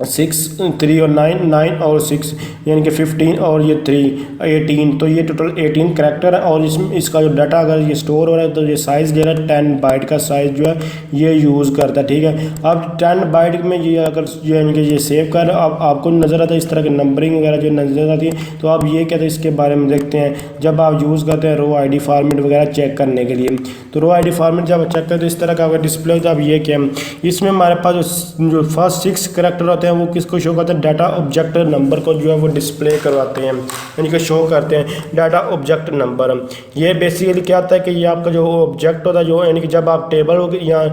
6 3 और 9 और 6 यानी कि 15 और ये 3 18। तो ये टोटल 18 करैक्टर है और इसमें इसका जो डाटा अगर ये स्टोर हो रहा है तो ये साइज़ जो है 10 बाइट का साइज़ जो है ये यूज़ करता है, ठीक है। अब 10 बाइट में ये अगर यानी कि ये सेव कर अब आपको नज़र आता है इस तरह की नंबरिंग वगैरह जो नज़र आती है। तो आप ये कहते हैं इसके बारे में देखते हैं जब आप यूज़ करते हैं रो ID फॉर्मेट वगैरह चेक करने के लिए। तो रो ID फॉर्मेट जब चेक करते हैं तो इस तरह का अगर डिस्प्ले होता है। अब ये क्या इसमें हमारे पास जो फर्स्ट 6 करैक्टर होते हैं वो किसको शो करते हैं, डाटा ऑब्जेक्ट नंबर को जो है वो डिस्प्ले करवाते हैं यानी कि शो करते हैं डाटा ऑब्जेक्ट नंबर। ये बेसिकली क्या होता है कि ये आपका जो ऑब्जेक्ट होता है जो यानी कि जब आप टेबल या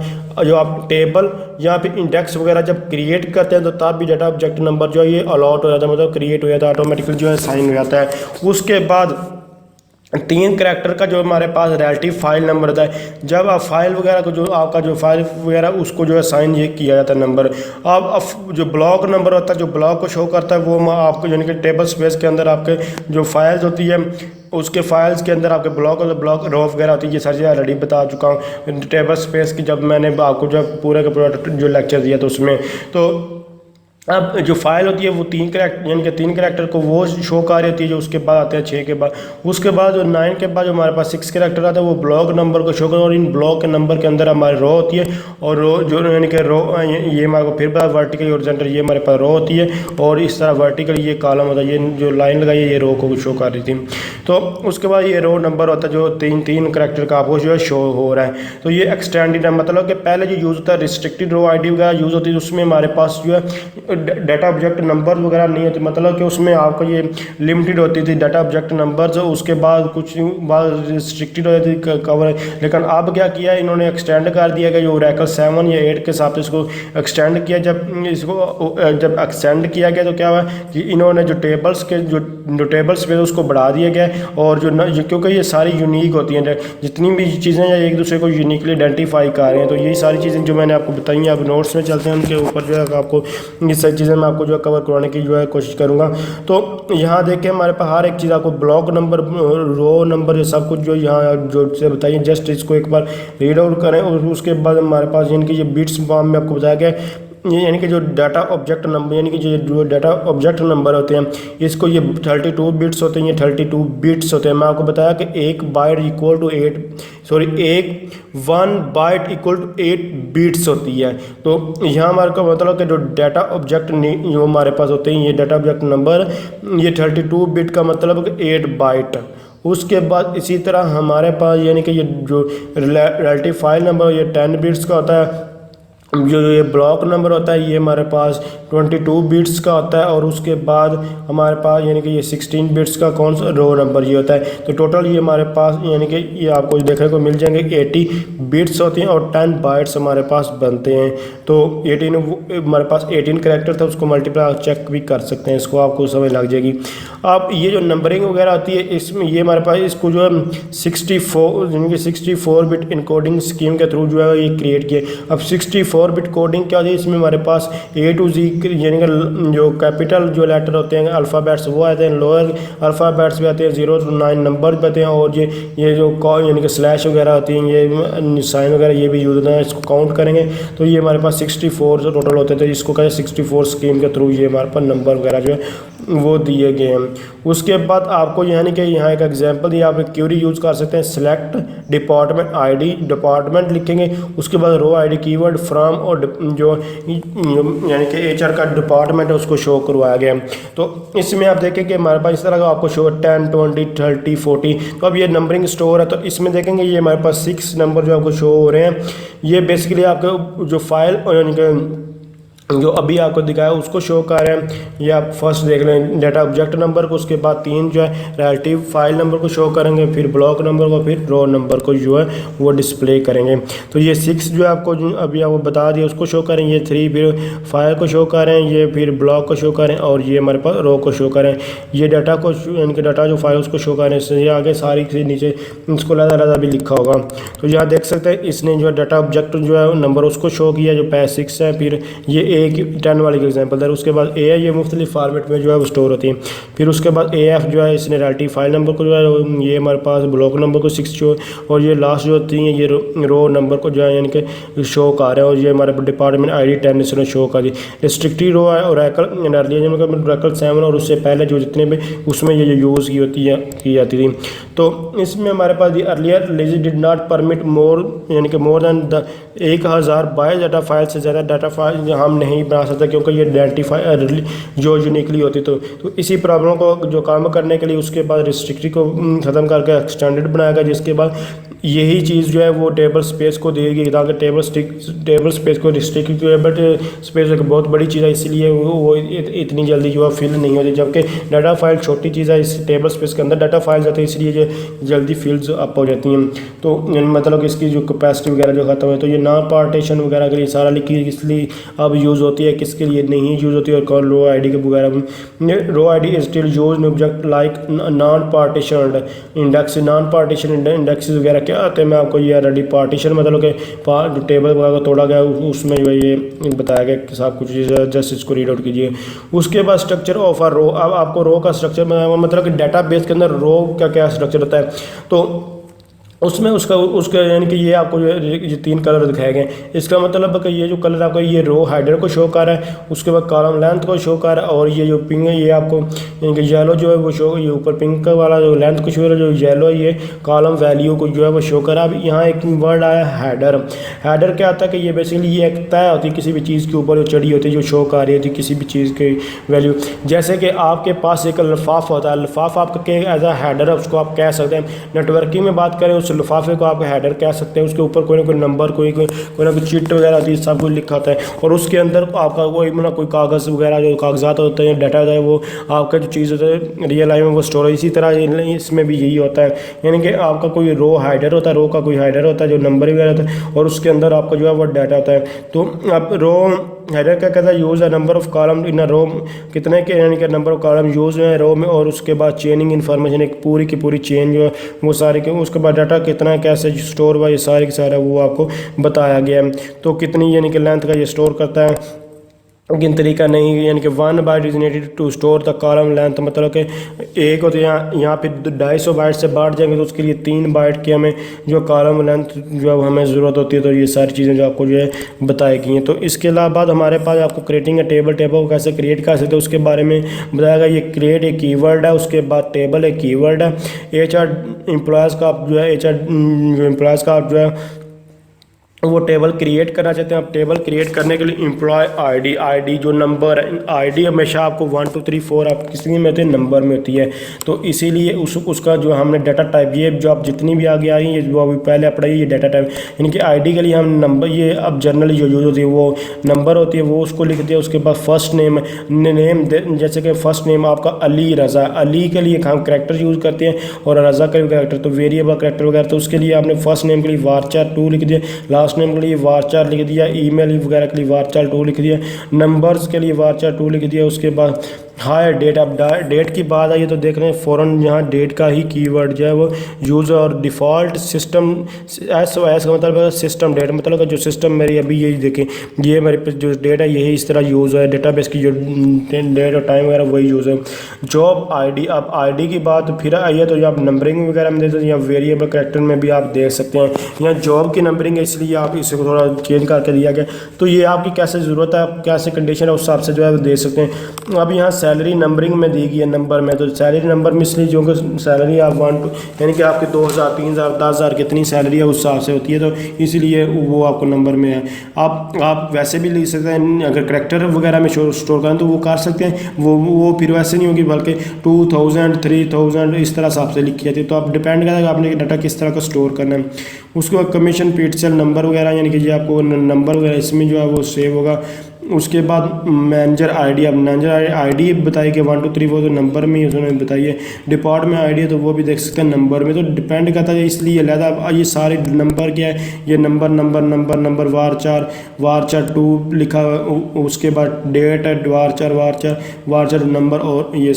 जो आप टेबल या फिर इंडेक्स वगैरह जब क्रिएट करते हैं तो तब भी डाटा ऑब्जेक्ट नंबर जो है ये अलॉट हो जाता है, मतलब क्रिएट हो जाता है ऑटोमेटिकली जो है साइन हो जाता है। उसके बाद तीन करैक्टर का जो हमारे पास रिलेटिव फाइल नंबर होता है। जब आप फाइल वगैरह को जो आपका जो फाइल वगैरह उसको जो है साइन ये किया जाता है नंबर। अब जो ब्लॉक नंबर होता है, जो ब्लॉक को शो करता है, वो आपको यानी कि टेबल स्पेस के अंदर आपके जो फाइल्स होती है उसके फाइल्स के अंदर आपके ब्लॉक रो वगैरह होती है। ये सारी चीज़ें ऑलरेडी बता चुका हूँ टेबल स्पेस की, जब मैंने आपको जो पूरे का पूरा जो लेक्चर दिया था उसमें। तो अब जो फाइल होती है वो तीन करैक्टर यानी कि तीन करैक्टर को वो शो कर रही होती है, जो उसके बाद आते हैं 6 के बाद। उसके बाद जो 9 के बाद जो हमारे पास 6 करैक्टर आता है वो ब्लॉक नंबर को शो कर, और इन ब्लॉक के नंबर के अंदर हमारी रो होती है। और रो जो यानी कि रो ये हमारे को फिर बार वर्टिकल हॉरिजॉन्टल ये हमारे पास रो होती है, और इस तरह वर्टिकल ये कॉलम होता है। ये जो लाइन लगाई है ये रो को शो कर रही थी। तो उसके बाद ये रो नंबर होता है जो तीन करैक्टर का आपको जो है शो हो रहा है। तो ये एक्सटेंडेड है, मतलब कि पहले जो यूज़ होता है रिस्ट्रिक्टेड रो आई डी वगैरह यूज़ होती है, उसमें हमारे पास जो है डाटा ऑब्जेक्ट नंबर वगैरह नहीं होती, मतलब कि उसमें आपको ये लिमिटेड होती थी डाटा ऑब्जेक्ट नंबर्स। उसके बाद कुछ बाद रिस्ट्रिक्टेड होती थी कवर। लेकिन अब क्या किया इन्होंने, एक्सटेंड कर दिया गया। जो ओरेकल 7 या 8 के हिसाब से इसको एक्सटेंड किया। जब एक्सटेंड किया गया तो क्या हुआ कि इन्होंने जो टेबल्स के जो टेबल्स पे उसको बढ़ा दिया गया। और क्योंकि ये सारी यूनिक होती हैं, जितनी भी चीज़ें या एक दूसरे को यूनिकली आइडेंटिफाई कर रहे हैं। तो यही सारी चीज़ें जो मैंने आपको बताई हैं, अब नोट्स में चलते हैं, उनके ऊपर जो है आपको ये सारी चीज़ें मैं आपको जो कवर करवाने की जो है कोशिश करूँगा। तो यहाँ देखिए हमारे पास हर एक चीज़ आपको ब्लॉक नंबर, रो नंबर, ये सब कुछ जो यहाँ जो से बताइए, जस्ट इसको एक बार रीड आउट करें। और उसके बाद हमारे पास यानी कि ये बिट्स फॉर्म में आपको बताया गया ये, यानी कि जो डाटा ऑब्जेक्ट नंबर यानी कि जो डाटा ऑब्जेक्ट नंबर होते हैं, इसको ये 32 बिट्स होते हैं। ये 32 बिट्स होते हैं। मैं आपको बताया कि एक byte equal to 1 byte equal to 8 bits होती है। तो यहाँ हमारे को मतलब कि जो डाटा ऑब्जेक्ट जो हमारे पास होते हैं, ये डाटा ऑब्जेक्ट नंबर ये 32 बिट का मतलब 8 बाइट। उसके बाद इसी तरह हमारे पास यानी कि ये जो रिलेटिव फाइल नंबर ये 10 बिट्स का होता है। जो ये ब्लॉक नंबर होता है ये हमारे पास 22 बिट्स का होता है। और उसके बाद हमारे पास यानी कि ये 16 बिट्स का कौन सा रो नंबर ये होता है। तो टोटल ये हमारे पास यानी कि ये आपको देखने को मिल जाएंगे 80 बिट्स होती हैं और 10 बाइट्स हमारे पास बनते हैं। तो 18 हमारे पास 18 करैक्टर था, उसको मल्टीप्लाई चेक भी कर सकते हैं, इसको आपको समझ लग जाएगी। अब ये जो नंबरिंग वगैरह आती है इसमें ये हमारे पास इसको जो है 64 बिट इनकोडिंग स्कीम के थ्रू जो है ये क्रिएट किए। अब 64 बिट कोडिंग क्या होती है, इसमें हमारे पास A to Z यानी कि जो कैपिटल जो लेटर होते हैं अल्फ़ाबेट्स वो आते हैं, लोअर अल्फ़ाबेट्स भी आते हैं, 0 to 9 नंबर भी आते हैं। और ये जो यानी कि स्लैश वगैरह होती हैं, ये साइन वगैरह ये भी यूज़ होता है। इसको काउंट करेंगे तो ये हमारे पास 64 जो टोटल होते थे, इसको कहते हैं 64 स्कीम के थ्रू ये हमारे पास नंबर वगैरह जो है वो दिए गए हैं। उसके बाद आपको यानी कि यहाँ एक एग्जांपल दिया, आप एक क्यूरी यूज़ कर सकते हैं। सिलेक्ट डिपार्टमेंट आईडी, डिपार्टमेंट लिखेंगे, उसके बाद रो आईडी कीवर्ड फ्रॉम, और जो यानी कि HR का डिपार्टमेंट है उसको शो करवाया गया। तो इसमें आप देखें कि हमारे पास इस तरह का आपको शो 10 20 30 40। तो अब ये नंबरिंग स्टोर है, तो इसमें देखेंगे ये हमारे पास 6 नंबर जो आपको शो हो रहे हैं। ये बेसिकली आपके जो फाइल यानी कि जो अभी आपको दिखाया उसको शो कर रहे हैं। ये आप फर्स्ट देख लें डाटा ऑब्जेक्ट नंबर को, उसके बाद 3 जो है रिलेटिव फाइल नंबर को शो करेंगे, फिर ब्लॉक नंबर को, फिर रो नंबर को जो है वो डिस्प्ले करेंगे। तो ये 6 जो है आपको अभी आपको बता दिया उसको शो करें, ये 3 फिर फाइल को शो करें, ये फिर ब्लॉक को शो करें, और ये हमारे पास रो को शो करें। ये डाटा को यानी कि डाटा जो फाइल उसको शो करें, इससे आगे सारी से नीचे इसको अलग भी लिखा होगा। तो यहाँ देख सकते हैं इसने जो है डाटा ऑब्जेक्ट जो है नंबर उसको शो किया जो 6 है। फिर ये एक 10 वाली का एग्जांपल है। उसके बाद ए है, ये मुख्तलिफ फॉर्मेट में जो है वो स्टोर होती है। फिर उसके बाद AF जो है इसने रिलेटिव फाइल नंबर को जो है ये हमारे पास ब्लॉक नंबर को 6 शो, और ये लास्ट जो होती हैं ये रो नंबर को जो है यानी कि शो कर रहे हैं। और ये हमारे डिपार्टमेंट ID 10 इसने शो कर दी। रिस्ट्रिक्टेड रो है ओरेकल 7 और उससे पहले जो जितने भी उसमें ये यूज़ की जाती थी। तो इसमें हमारे पास earlier lazy did not permit more यानी कि more than 1000 byte data file से ज़्यादा डाटा फाइल हम नहीं बना सकते, क्योंकि ये आइडेंटिफाई जो यूनिकली होती। तो इसी प्रॉब्लम को जो काम करने के लिए उसके बाद रिस्ट्रिक्टेड को ख़त्म करके एक्सटेंडेड बनाएगा, जिसके बाद यही चीज़ जो है वो टेबल स्पेस को देगी, ताकि टेबल स्पेस को रिस्ट्रिक्ट बट स्पेस एक बहुत बड़ी चीज़ है, इसलिए वो इतनी जल्दी जो है फिल नहीं होती। जबकि डाटा फाइल छोटी चीज़ है, इस टेबल स्पेस के अंदर डाटा फाइल जाते हैं, इसलिए जो से जल्दी फील्ड्स अप हो जाती हैं। तो मतलब कि इसकी जो कैपेसिटी वगैरह जो ख़त्म है, तो ये नॉन पार्टीशन वगैरह के लिए सारा लिखी इसलिए अब यूज़ होती है, किसके लिए नहीं यूज़ होती है। और कौन रो आई डी के वगैरह row I D is still use in object like non partition index. Non partition index वगैरह क्या आते हैं, मैं आपको ये ऑलरेडी पार्टीशन मतलब कि टेबल वगैरह तोड़ा गया उसमें जो है ये बताया गया कि सब कुछ जस्ट इसको रीड आउट कीजिए। उसके बाद स्ट्रक्चर ऑफ अ रो, अब आपको रो का स्ट्रक्चर मतलब कि डेटाबेस के अंदर रो का क्या स्ट्रक्चर होता है, तो उसमें उसका यानी कि ये आपको जो ये 3 कलर दिखाए गए। इसका मतलब है कि ये जो कलर आपको ये रो हाइडर को शो कर रहा है, उसके बाद कॉलम लेंथ को शो कर रहा है, और ये जो पिंक है ये आपको यानी कि येलो जो है वो शो, ये ऊपर पिंक वाला जो लेंथ को शो कर रहा है, जो येलो है ये कॉलम वैल्यू को जो है वो शो कर रहा है। अब यहाँ एक वर्ड आया हैडर। हैडर क्या आता है कि ये बेसिकली ये एक तय होती है किसी भी चीज़ के ऊपर जो चढ़ी होती है, जो शो कर रही होती है किसी भी चीज़ की वैल्यू। जैसे कि आपके पास एक लिफाफ होता है, लिफाफ आपका एज अ हैडर है, उसको आप कह सकते हैं। नेटवर्किंग में बात करें उस लिफाफे को आप हेडर कह सकते हैं। उसके ऊपर कोई ना कोई नंबर कोई ना कोई चिट वगैरह होती है, सब कुछ लिखा होता है, और उसके अंदर आपका कोई मतलब कोई कागज़ वगैरह जो कागजात होते हैं, डाटा होता है, वो आपका जो चीज़ होता है रियल लाइफ में वो स्टोर है। इसी तरह इसमें भी यही होता है, यानी कि आपका कोई रो हाइडर होता है, रो का कोई हाइडर होता है जो नंबर वगैरह होता है, और उसके अंदर आपका जो है वो डाटा होता है। तो अब रो हेडर क्या कहता है, यूज़ है नंबर ऑफ कॉलम इन रो, कितने के यानी कि नंबर ऑफ कॉलम यूज़ है रो में, और उसके बाद चेनिंग इन्फॉर्मेशन एक पूरी की पूरी चेन जो है वो सारी के, उसके बाद डाटा कितना कैसे स्टोर हुआ ये सारे के सारा वो आपको बताया गया है। तो कितनी यानी कि लेंथ का ये स्टोर करता है, किन तरीका नहीं, यानी कि 1 byte is needed to store the column length, मतलब कि एक हो तो यहाँ पे 250 बाइट से बांट जाएंगे तो उसके लिए 3 बाइट की हमें जो कॉलम लेंथ जो है हमें ज़रूरत होती है। तो ये सारी चीज़ें जो आपको जो है बताई गई हैं। तो इसके अलावा बाद हमारे पास आपको क्रिएटिंग टेबल को कैसे क्रिएट कर सकते हैं उसके बारे में बताया गया। ये क्रिएट एक कीवर्ड है, उसके बाद टेबल एक कीवर्ड है। HR एम्प्लॉयज़ का आप जो है एम्प्लॉयज़ का आप जो है वो टेबल क्रिएट करना चाहते हैं। आप टेबल क्रिएट करने के लिए एम्प्लॉय आईडी जो नंबर है, आईडी हमेशा आपको 1 2 3 4 आप किसी में होती है, नंबर में होती है। तो इसीलिए उसका जो हमने डाटा टाइप ये जो आप जितनी भी आगे आई है जो अभी पहले आप पढ़ाई ये डाटा टाइप, यानी कि आईडी के लिए हम नंबर ये अब जनरली जो यूज होती है वो नंबर होती है, वो उसको लिख दिया। उसके बाद फर्स्ट नेम जैसे कि फर्स्ट नेम आपका अली रज़ा, अली के लिए हम करेक्टर यूज़ करते हैं और रज़ा का भी करेक्टर, तो वेरिएबल करेक्टर वगैरह। तो उसके लिए आपने फर्स्ट नेम के लिए varchar2 लिख दिया, लास्ट नेम के लिए varchar लिख दिया, ईमेल वगैरह के लिए varchar2 लिख दिया, नंबर्स के लिए varchar2 लिख दिया। उसके बाद हायर डेट, अब डेट की बात आई तो देख रहे हैं फ़ौरन यहाँ डेट का ही कीवर्ड जो है वो यूज़, और डिफ़ॉल्ट सिस्टम SOS का मतलब है सिस्टम डेट, मतलब जो सिस्टम मेरी अभी यही देखें ये मेरे पे जो डेट है यही इस तरह यूज़ है, डेटाबेस की जो डेट और टाइम वगैरह वही यूज़ है। जॉब आईडी, अब आईडी की बात फिर आई है तो आप नंबरिंग वगैरह में देते हैं या वेरिएबल करेक्टर में भी आप देख सकते हैं। यहाँ जॉब की नंबरिंग है इसलिए आप इसे थोड़ा चेंज करके दिया गया। तो ये आपकी कैसे ज़रूरत है, आप कैसे कंडीशन है उस हिसाब से जो है वो दे सकते हैं। अब यहाँ सैलरी नंबरिंग में दी गई है नंबर में, तो सैलरी नंबर में इसलिए जो कि सैलरी आप 1 2 यानी कि आपके 2000 3000 10,000 कितनी सैलरी है उस हिसाब से होती है, तो इसीलिए वो आपको नंबर में है। आप वैसे भी लिख सकते हैं, अगर करेक्टर वगैरह में स्टोर करें तो वो कर सकते हैं, वो फिर वैसे नहीं होगी बल्कि 2000 3000 इस तरह हिसाब से लिखी जाती है। तो आप डिपेंड करेगा कि आपने डाटा किस तरह का स्टोर करना है। उसके बाद कमीशन पिक्सल नंबर वगैरह यानी कि ये आपको नंबर वगैरह इसमें जो है वो सेव होगा। उसके बाद मैनेजर आईडी, अब मैनेजर आईडी बताई कि 1 2 3 4 तो नंबर में ही उसने बताई है। डिपार्टमेंट आईडी है तो वो भी देख सकते हैं नंबर में, तो डिपेंड करता है इसलिए लहदा ये सारे नंबर क्या है, ये नंबर varchar2 लिखा, उसके बाद डेट है varchar नंबर, और ये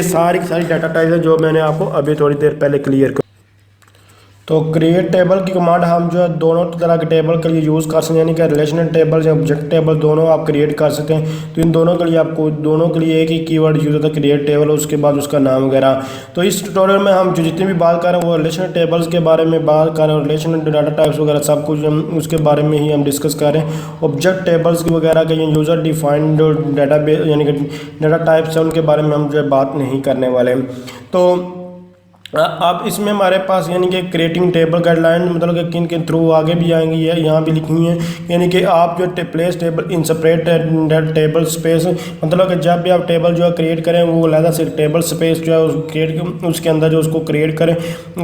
सारी डाटा टाइप है जो मैंने आपको अभी थोड़ी देर पहले क्लियर कर। तो क्रिएट टेबल की कमांड हम जो है दोनों तरह के टेबल के लिए यूज़ कर सकते हैं, यानी कि रिलेशनल टेबल या ऑब्जेक्ट टेबल दोनों आप क्रिएट कर सकते हैं। तो इन दोनों के लिए आपको दोनों के लिए एक ही कीवर्ड यूज़ होता है क्रिएट टेबल, उसके बाद उसका नाम वगैरह। तो इस ट्यूटोरियल में हम जो जितनी भी बात कर रहे हैं वो रिलेशनल टेबल्स के बारे में बात कर रहे हैं, रिलेशनल डाटा टाइप्स वगैरह सब कुछ हम उसके बारे में ही हम डिस्कस कर रहे हैं। ऑब्जेक्ट टेबल्स की वगैरह के यूज़र डिफाइंड डाटा यानी कि डाटा टाइप्स हैं उनके बारे में हम जो है बात नहीं करने वाले। तो अब इसमें हमारे पास यानी कि क्रिएटिंग टेबल गाइडलाइन मतलब कि किन के थ्रू आगे भी आएंगी, ये यहाँ भी लिखी हुई है, यानी कि आप जो place table in separate table space, मतलब कि जब भी आप टेबल जो है क्रिएट करें वो अलग से टेबल स्पेस जो है क्रिएट उसके अंदर जो उसको क्रिएट करें।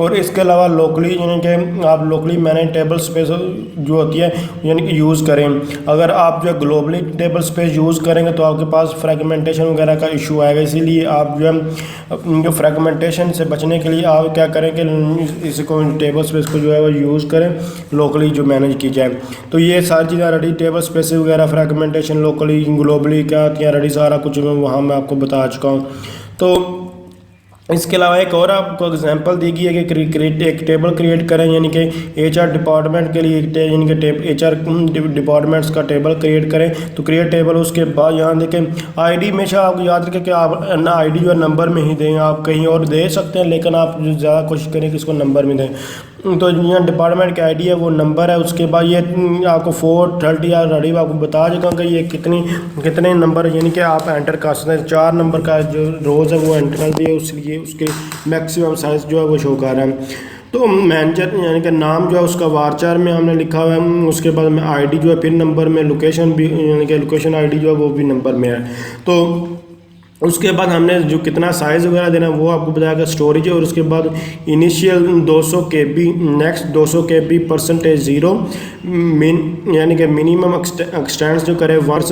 और इसके अलावा लोकली यानी कि आप लोकली मैनेज टेबल स्पेस जो होती है यानी कि यूज़ करें। अगर आप जो है ग्लोबली टेबल स्पेस यूज़ करेंगे तो आपके पास फ्रेगमेंटेशन वगैरह का इशू आएगा, इसीलिए आप जो है फ्रेगमेंटेशन से बचने के लिए आप क्या करें कि इसको टेबल स्पेस को जो है वो यूज़ करें, लोकली जो मैनेज की जाए। तो ये सारी चीज़ें रेडी, टेबल स्पेस वगैरह, फ्रेगमेंटेशन, लोकली ग्लोबली क्या होती है रेडी, सारा कुछ मैं आपको बता चुका हूँ। तो इसके अलावा एक और आपको एग्जांपल दी गई है कि क्रिएट एक टेबल क्रिएट करें, यानी कि एचआर डिपार्टमेंट के लिए यानी कि एचआर डिपार्टमेंट्स का टेबल क्रिएट करें। तो क्रिएट टेबल, उसके बाद यहाँ देखें आईडी, हमेशा आपको याद रखें कि आप ना आईडी जो है नंबर में ही दें, आप कहीं और दे सकते हैं लेकिन आप ज़्यादा कोशिश करें कि इसको नंबर में दें। तो यहाँ डिपार्टमेंट की आईडी है वो नंबर है। उसके बाद ये आपको 430 या रेडी आपको बता चुका कि ये कितने नंबर यानी कि आप एंटर कर सकते हैं। 4 नंबर का जो रोज़ है वो एंटर कर दिए, उसलिए उसके मैक्सिमम साइज़ जो है वो शो कर रहा है। तो मैनेजर यानी कि नाम जो है उसका वारचार में हमने लिखा हुआ है। उसके बाद में आईडी जो है फिर नंबर में, लोकेशन भी यानी कि लोकेशन आईडी जो है वो भी नंबर में है। तो उसके बाद हमने जो कितना साइज़ वगैरह देना है वो आपको बताया, स्टोरेज है। और उसके बाद इनिशियल 200 KB, नेक्स्ट 200 KB %0 यानी कि मिनिमम एक्सटेंड जो करे 1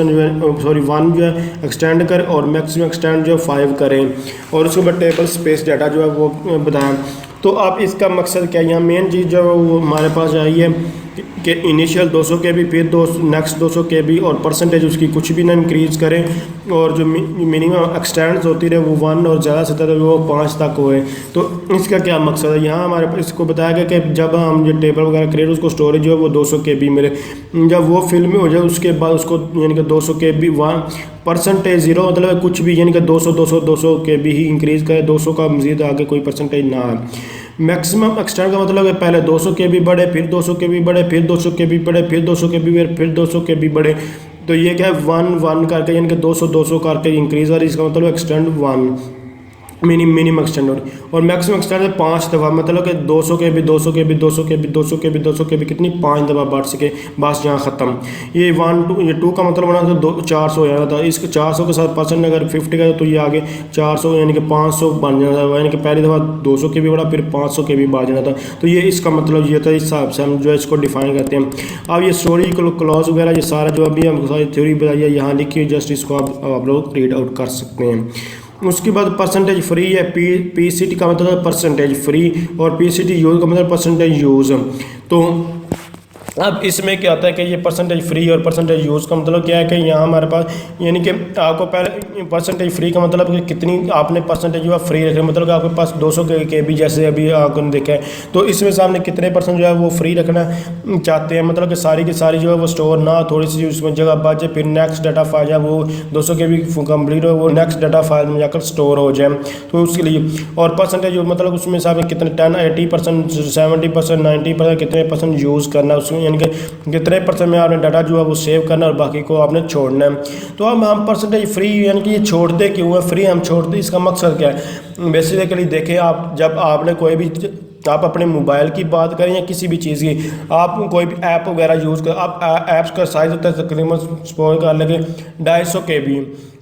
जो है एक्सटेंड करे, और मैक्सिमम एक्सटेंड जो 5 करें। और उसके बाद टेबल स्पेस डाटा जो है वो बताया। तो अब इसका मकसद क्या है, यहाँ मेन चीज़ जो है वो हमारे पास आई है कि इनिशियल 200 KB, फिर नेक्स्ट 200 KB, और परसेंटेज उसकी कुछ भी ना इंक्रीज़ करें, और जो मिनिमम एक्सटेंड्स होती रहे वो 1 और ज़्यादा से ज़्यादा वो 5 तक हुए। तो इसका क्या मकसद है, यहाँ हमारे इसको बताया गया कि जब हम जो टेबल वगैरह क्रिएट, उसको स्टोरेज जो है वो 200 KB मिले। जब वो फिल में हो जाए उसके बाद उसको यानी कि 200 KB %0 मतलब कुछ भी यानी कि 200 KB ही इंक्रीज़ करे, 200 का मज़ीद आगे कोई परसेंटेज ना है। मैक्सिमम एक्सटेंड का मतलब है पहले 200 KB बढ़े, फिर 200 KB बढ़े, फिर 200 KB बढ़े, फिर 200 KB बढ़े, फिर 200 KB बढ़े। तो ये क्या है 1 करके यानी कि 200 करके इंक्रीज़ आ रही, इसका मतलब एक्सटेंड 1 मिनिमम एक्सटेंड हो रही। और मैक्सिमम एक्सटेंड 5 दफ़ा, मतलब कि 200 KB 200 KB 200 KB 200 KB 200 KB कितनी 5 दफ़ा बढ़ सके, बस यहाँ ख़त्म। ये 2 का मतलब बना तो 400 हो जाना था। इसके 400 के साथ परसेंट अगर 50 का तो ये आगे 400 यानी कि 500 बन जाना था, यानी कि पहली दफ़ा 200 KB बढ़ा, फिर 500 KB बढ़ जाना था। तो ये इसका मतलब ये था, इस हिसाब से हम जो है इसको डिफाइन करते हैं। अब ये स्टोरी क्लॉज वगैरह ये सारा जो अभी हम सारी थ्योरी बताई है यहाँ लिखी है, जस्ट इसको आप लोग रीड आउट कर सकते हैं। उसके बाद परसेंटेज फ्री है, PCT का मतलब परसेंटेज फ्री, और PCT यूज़ का मतलब परसेंटेज यूज़। तो अब इसमें क्या होता है कि ये परसेंटेज फ्री और परसेंटेज यूज़ का मतलब क्या है कि यहाँ हमारे पास यानी कि आपको पहले परसेंटेज फ्री का मतलब कि कितनी आपने परसेंटेज जो है फ्री रखना, मतलब कि आपके पास 200 KB जैसे अभी आपने देखा है, तो इसमें से आपने कितने % जो है वो फ्री रखना चाहते हैं, मतलब कि सारी की सारी जो है वो स्टोर ना, थोड़ी सी उसमें जगह बचे, फिर नेक्स्ट डाटा फाइल है वो 200 KB कम्प्लीट हो, वो नेक्स्ट डाटा फाइल में जाकर स्टोर हो जाए। तो उसके लिए और परसेंटेज मतलब उसमें से आपने कितने 10, 80%, 70%, 90% कितने % यूज़ करना, उसमें यानी कि कितने % में आपने डाटा जो है वो सेव करना और बाकी को आपने छोड़ना है। तो अब हम परसेंटेज फ्री यानी कि ये छोड़ते क्यों है, फ्री हम छोड़ते इसका मकसद क्या है। बेसिकली देखें, आप जब आपने कोई भी, आप अपने मोबाइल की बात करें या किसी भी चीज़ की, आप कोई भी ऐप वगैरह यूज़ कर, आप ऐप्स का साइज़ होता है तकरीबन सपोज कर लेंगे 250 KB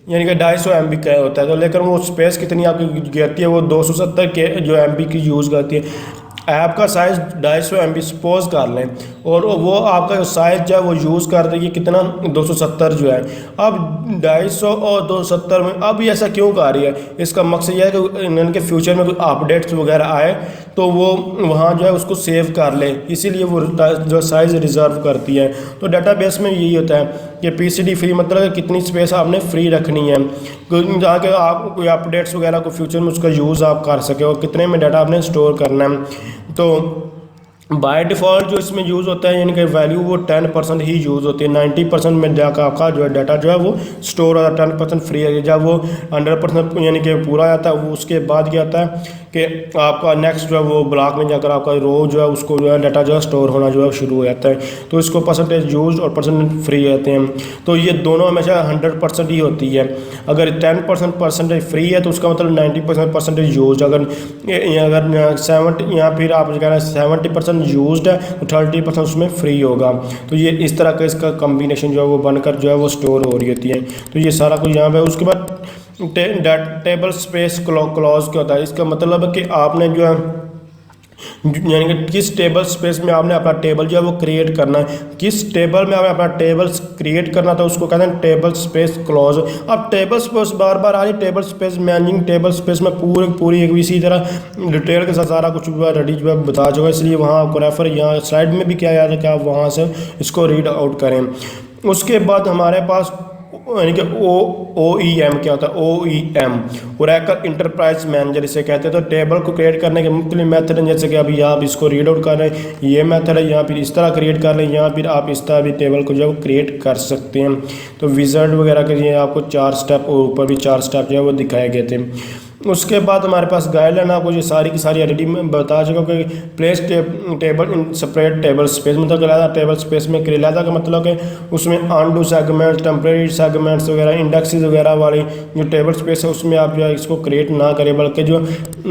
यानी कि 250 MB का होता है। तो लेकिन वो स्पेस कितनी आपकी गिरती है, वो 270 के जो MB की यूज़ करती है। ऐप का साइज़ 250 MB सपोज कर लें, और वो आपका जो साइज़ जो है वो यूज़ कर देगी कितना 270 जो है। अब 250 और 270 में अब ये ऐसा क्यों कर रही है, इसका मकसद यह है कि इनके फ्यूचर में कोई अपडेट्स वगैरह आए तो वो वहाँ जो है उसको सेव कर ले, इसीलिए वो जो साइज़ रिज़र्व करती है। तो डाटाबेस में यही होता है कि PCT फ्री मतलब कितनी स्पेस आपने फ्री रखनी है, जहाँ के आप कोई अपडेट्स वगैरह को फ्यूचर में उसका यूज़ आप कर सके, और कितने में डाटा आपने स्टोर करना है। तो बाय डिफ़ॉल्ट जो इसमें यूज़ होता है यानी कि वैल्यू वो 10% ही यूज़ होती है। 90% में आपका जो है डाटा जो है वो स्टोर होता है, 10% फ्री है। जब वो 100% यानी कि पूरा आता है वो उसके बाद क्या आता है कि आपका नेक्स्ट जो है वो ब्लॉक में जाकर आपका रो जो है उसको जो है डाटा जो है स्टोर होना जो है शुरू हो जाता है। तो इसको परसेंटेज यूज और परसेंटेज फ्री रहते हैं। तो ये दोनों हमेशा 100% ही होती है। अगर 10% परसेंटेज फ्री है तो उसका मतलब 90% परसेंटेज यूज। अगर 70 या फिर आप कह रहे हैं 70% यूज्ड है तो 30% उसमें फ्री होगा। तो ये इस तरह का इसका कम्बिनेशन जो है वो बनकर जो है वो स्टोर हो रही होती है। तो ये सारा कुछ यहाँ पे। उसके बाद टेबल स्पेस क्लॉज क्या होता है, इसका मतलब है कि आपने जो है यानी कि किस टेबल स्पेस में आपने अपना टेबल जो है वो क्रिएट करना है, किस टेबल में आपने अपना टेबल क्रिएट करना था उसको कहते हैं टेबल स्पेस क्लॉज। अब टेबल स्पेस बार बार आ रही, table space managing table space में पूरी एक इसी तरह डिटेल के साथ सारा कुछ रेडी जो है बता चुका है, इसलिए वहाँ आपको रेफर यहाँ स्लाइड में भी किया जाता है कि आप वहाँ से इसको रीड आउट करें। उसके बाद हमारे पास यानी कि OEM क्या होता है, OEM ओरेकल इंटरप्राइज मैनेजर इसे कहते हैं। तो टेबल को क्रिएट करने के मुख्तलिफ मेथड हैं, जैसे कि अभी आप इसको रीड आउट कर रहे हैं, ये मेथड है, या फिर इस तरह क्रिएट कर रहे हैं, या फिर आप इस तरह भी टेबल को जो है क्रिएट कर सकते हैं। तो विजार्ड वगैरह के लिए आपको 4 स्टेप और ऊपर भी 4 स्टेप जो है वो दिखाए गए थे। उसके बाद हमारे पास गाइडलाइन आपको ये सारी की सारी ऑलरेडी मैं बता चुका हूँ कि place table in separate table space, मतलब कहलाता टेबल स्पेस में क्रिएट का मतलब कि उसमें अनडू सेगमेंट्स, टेम्परेरी सेगमेंट्स वगैरह, इंडेक्सेस वगैरह वाली जो टेबल स्पेस है उसमें आप जो है इसको क्रिएट ना करें, बल्कि जो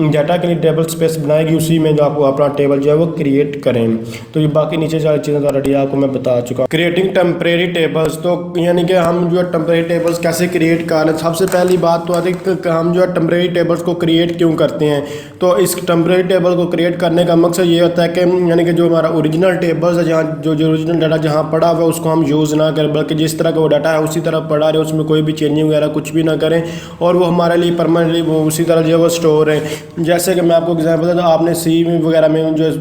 डाटा के लिए टेबल स्पेस बनाएगी उसी में जो आपको अपना टेबल जो है वो क्रिएट करें। तो ये बाकी नीचे सारी चीज़ें ऑलरेडी आपको मैं बता चुका हूँ। क्रिएटिंग टेम्परेरी टेबल्स, तो यानी कि हम जो है टेम्परेरी टेबल्स कैसे क्रिएट कर रहे हैं। सबसे पहली बात तो आती है कि हम जो है टेम्परेरी टेबल्स को क्रिएट क्यों करते हैं। तो इस टेम्परेरी टेबल को क्रिएट करने का मकसद ये होता है कि यानी कि जो हमारा ओरिजिनल टेबल्स है, जहाँ जो ओरिजिनल डाटा जहाँ पड़ा हुआ है उसको हम यूज़ ना करें, बल्कि जिस तरह का वो डाटा है उसी तरह पड़ा रहे, उसमें कोई भी चेंजिंग वगैरह कुछ भी ना करें, और वो हमारे लिए परमानेंटली वो उसी तरह जो है वो स्टोर है। जैसे कि मैं आपको एग्जाम्पल देता हूँ, आपने सी वगैरह में जो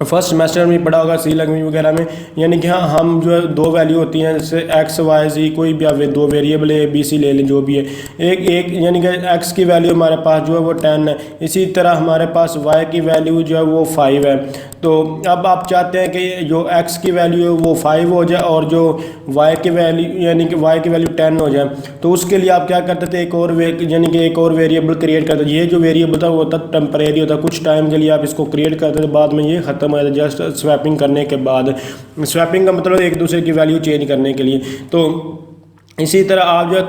फर्स्ट सेमेस्टर में पढ़ा होगा सी लैंग्वेज वगैरह में, यानी कि हाँ हम जो है 2 वैल्यू होती हैं, जैसे एक्स वाई जी, कोई भी आप 2 वेरिएबल ए बी सी ले लें जो भी है, एक यानी कि एक्स की वैल्यू हमारे पास जो है वो 10 है, इसी तरह हमारे पास वाई की वैल्यू जो है वो 5 है। तो अब आप चाहते हैं कि जो एक्स की वैल्यू है वो 5 हो जाए और जो वाई की वैल्यू यानी कि वाई की वैल्यू 10 हो जाए। तो उसके लिए आप क्या करते थे, एक और यानी कि एक और वेरिएबल क्रिएट करते थे। ये जो वेरिएबल था वो होता टेम्परेरी होता, कुछ टाइम के लिए आप इसको क्रिएट करते थे, बाद में ये खत्म हो जाता जस्ट स्वैपिंग करने के बाद। स्वैपिंग का मतलब एक दूसरे की वैल्यू चेंज करने के लिए। तो इसी तरह आप जो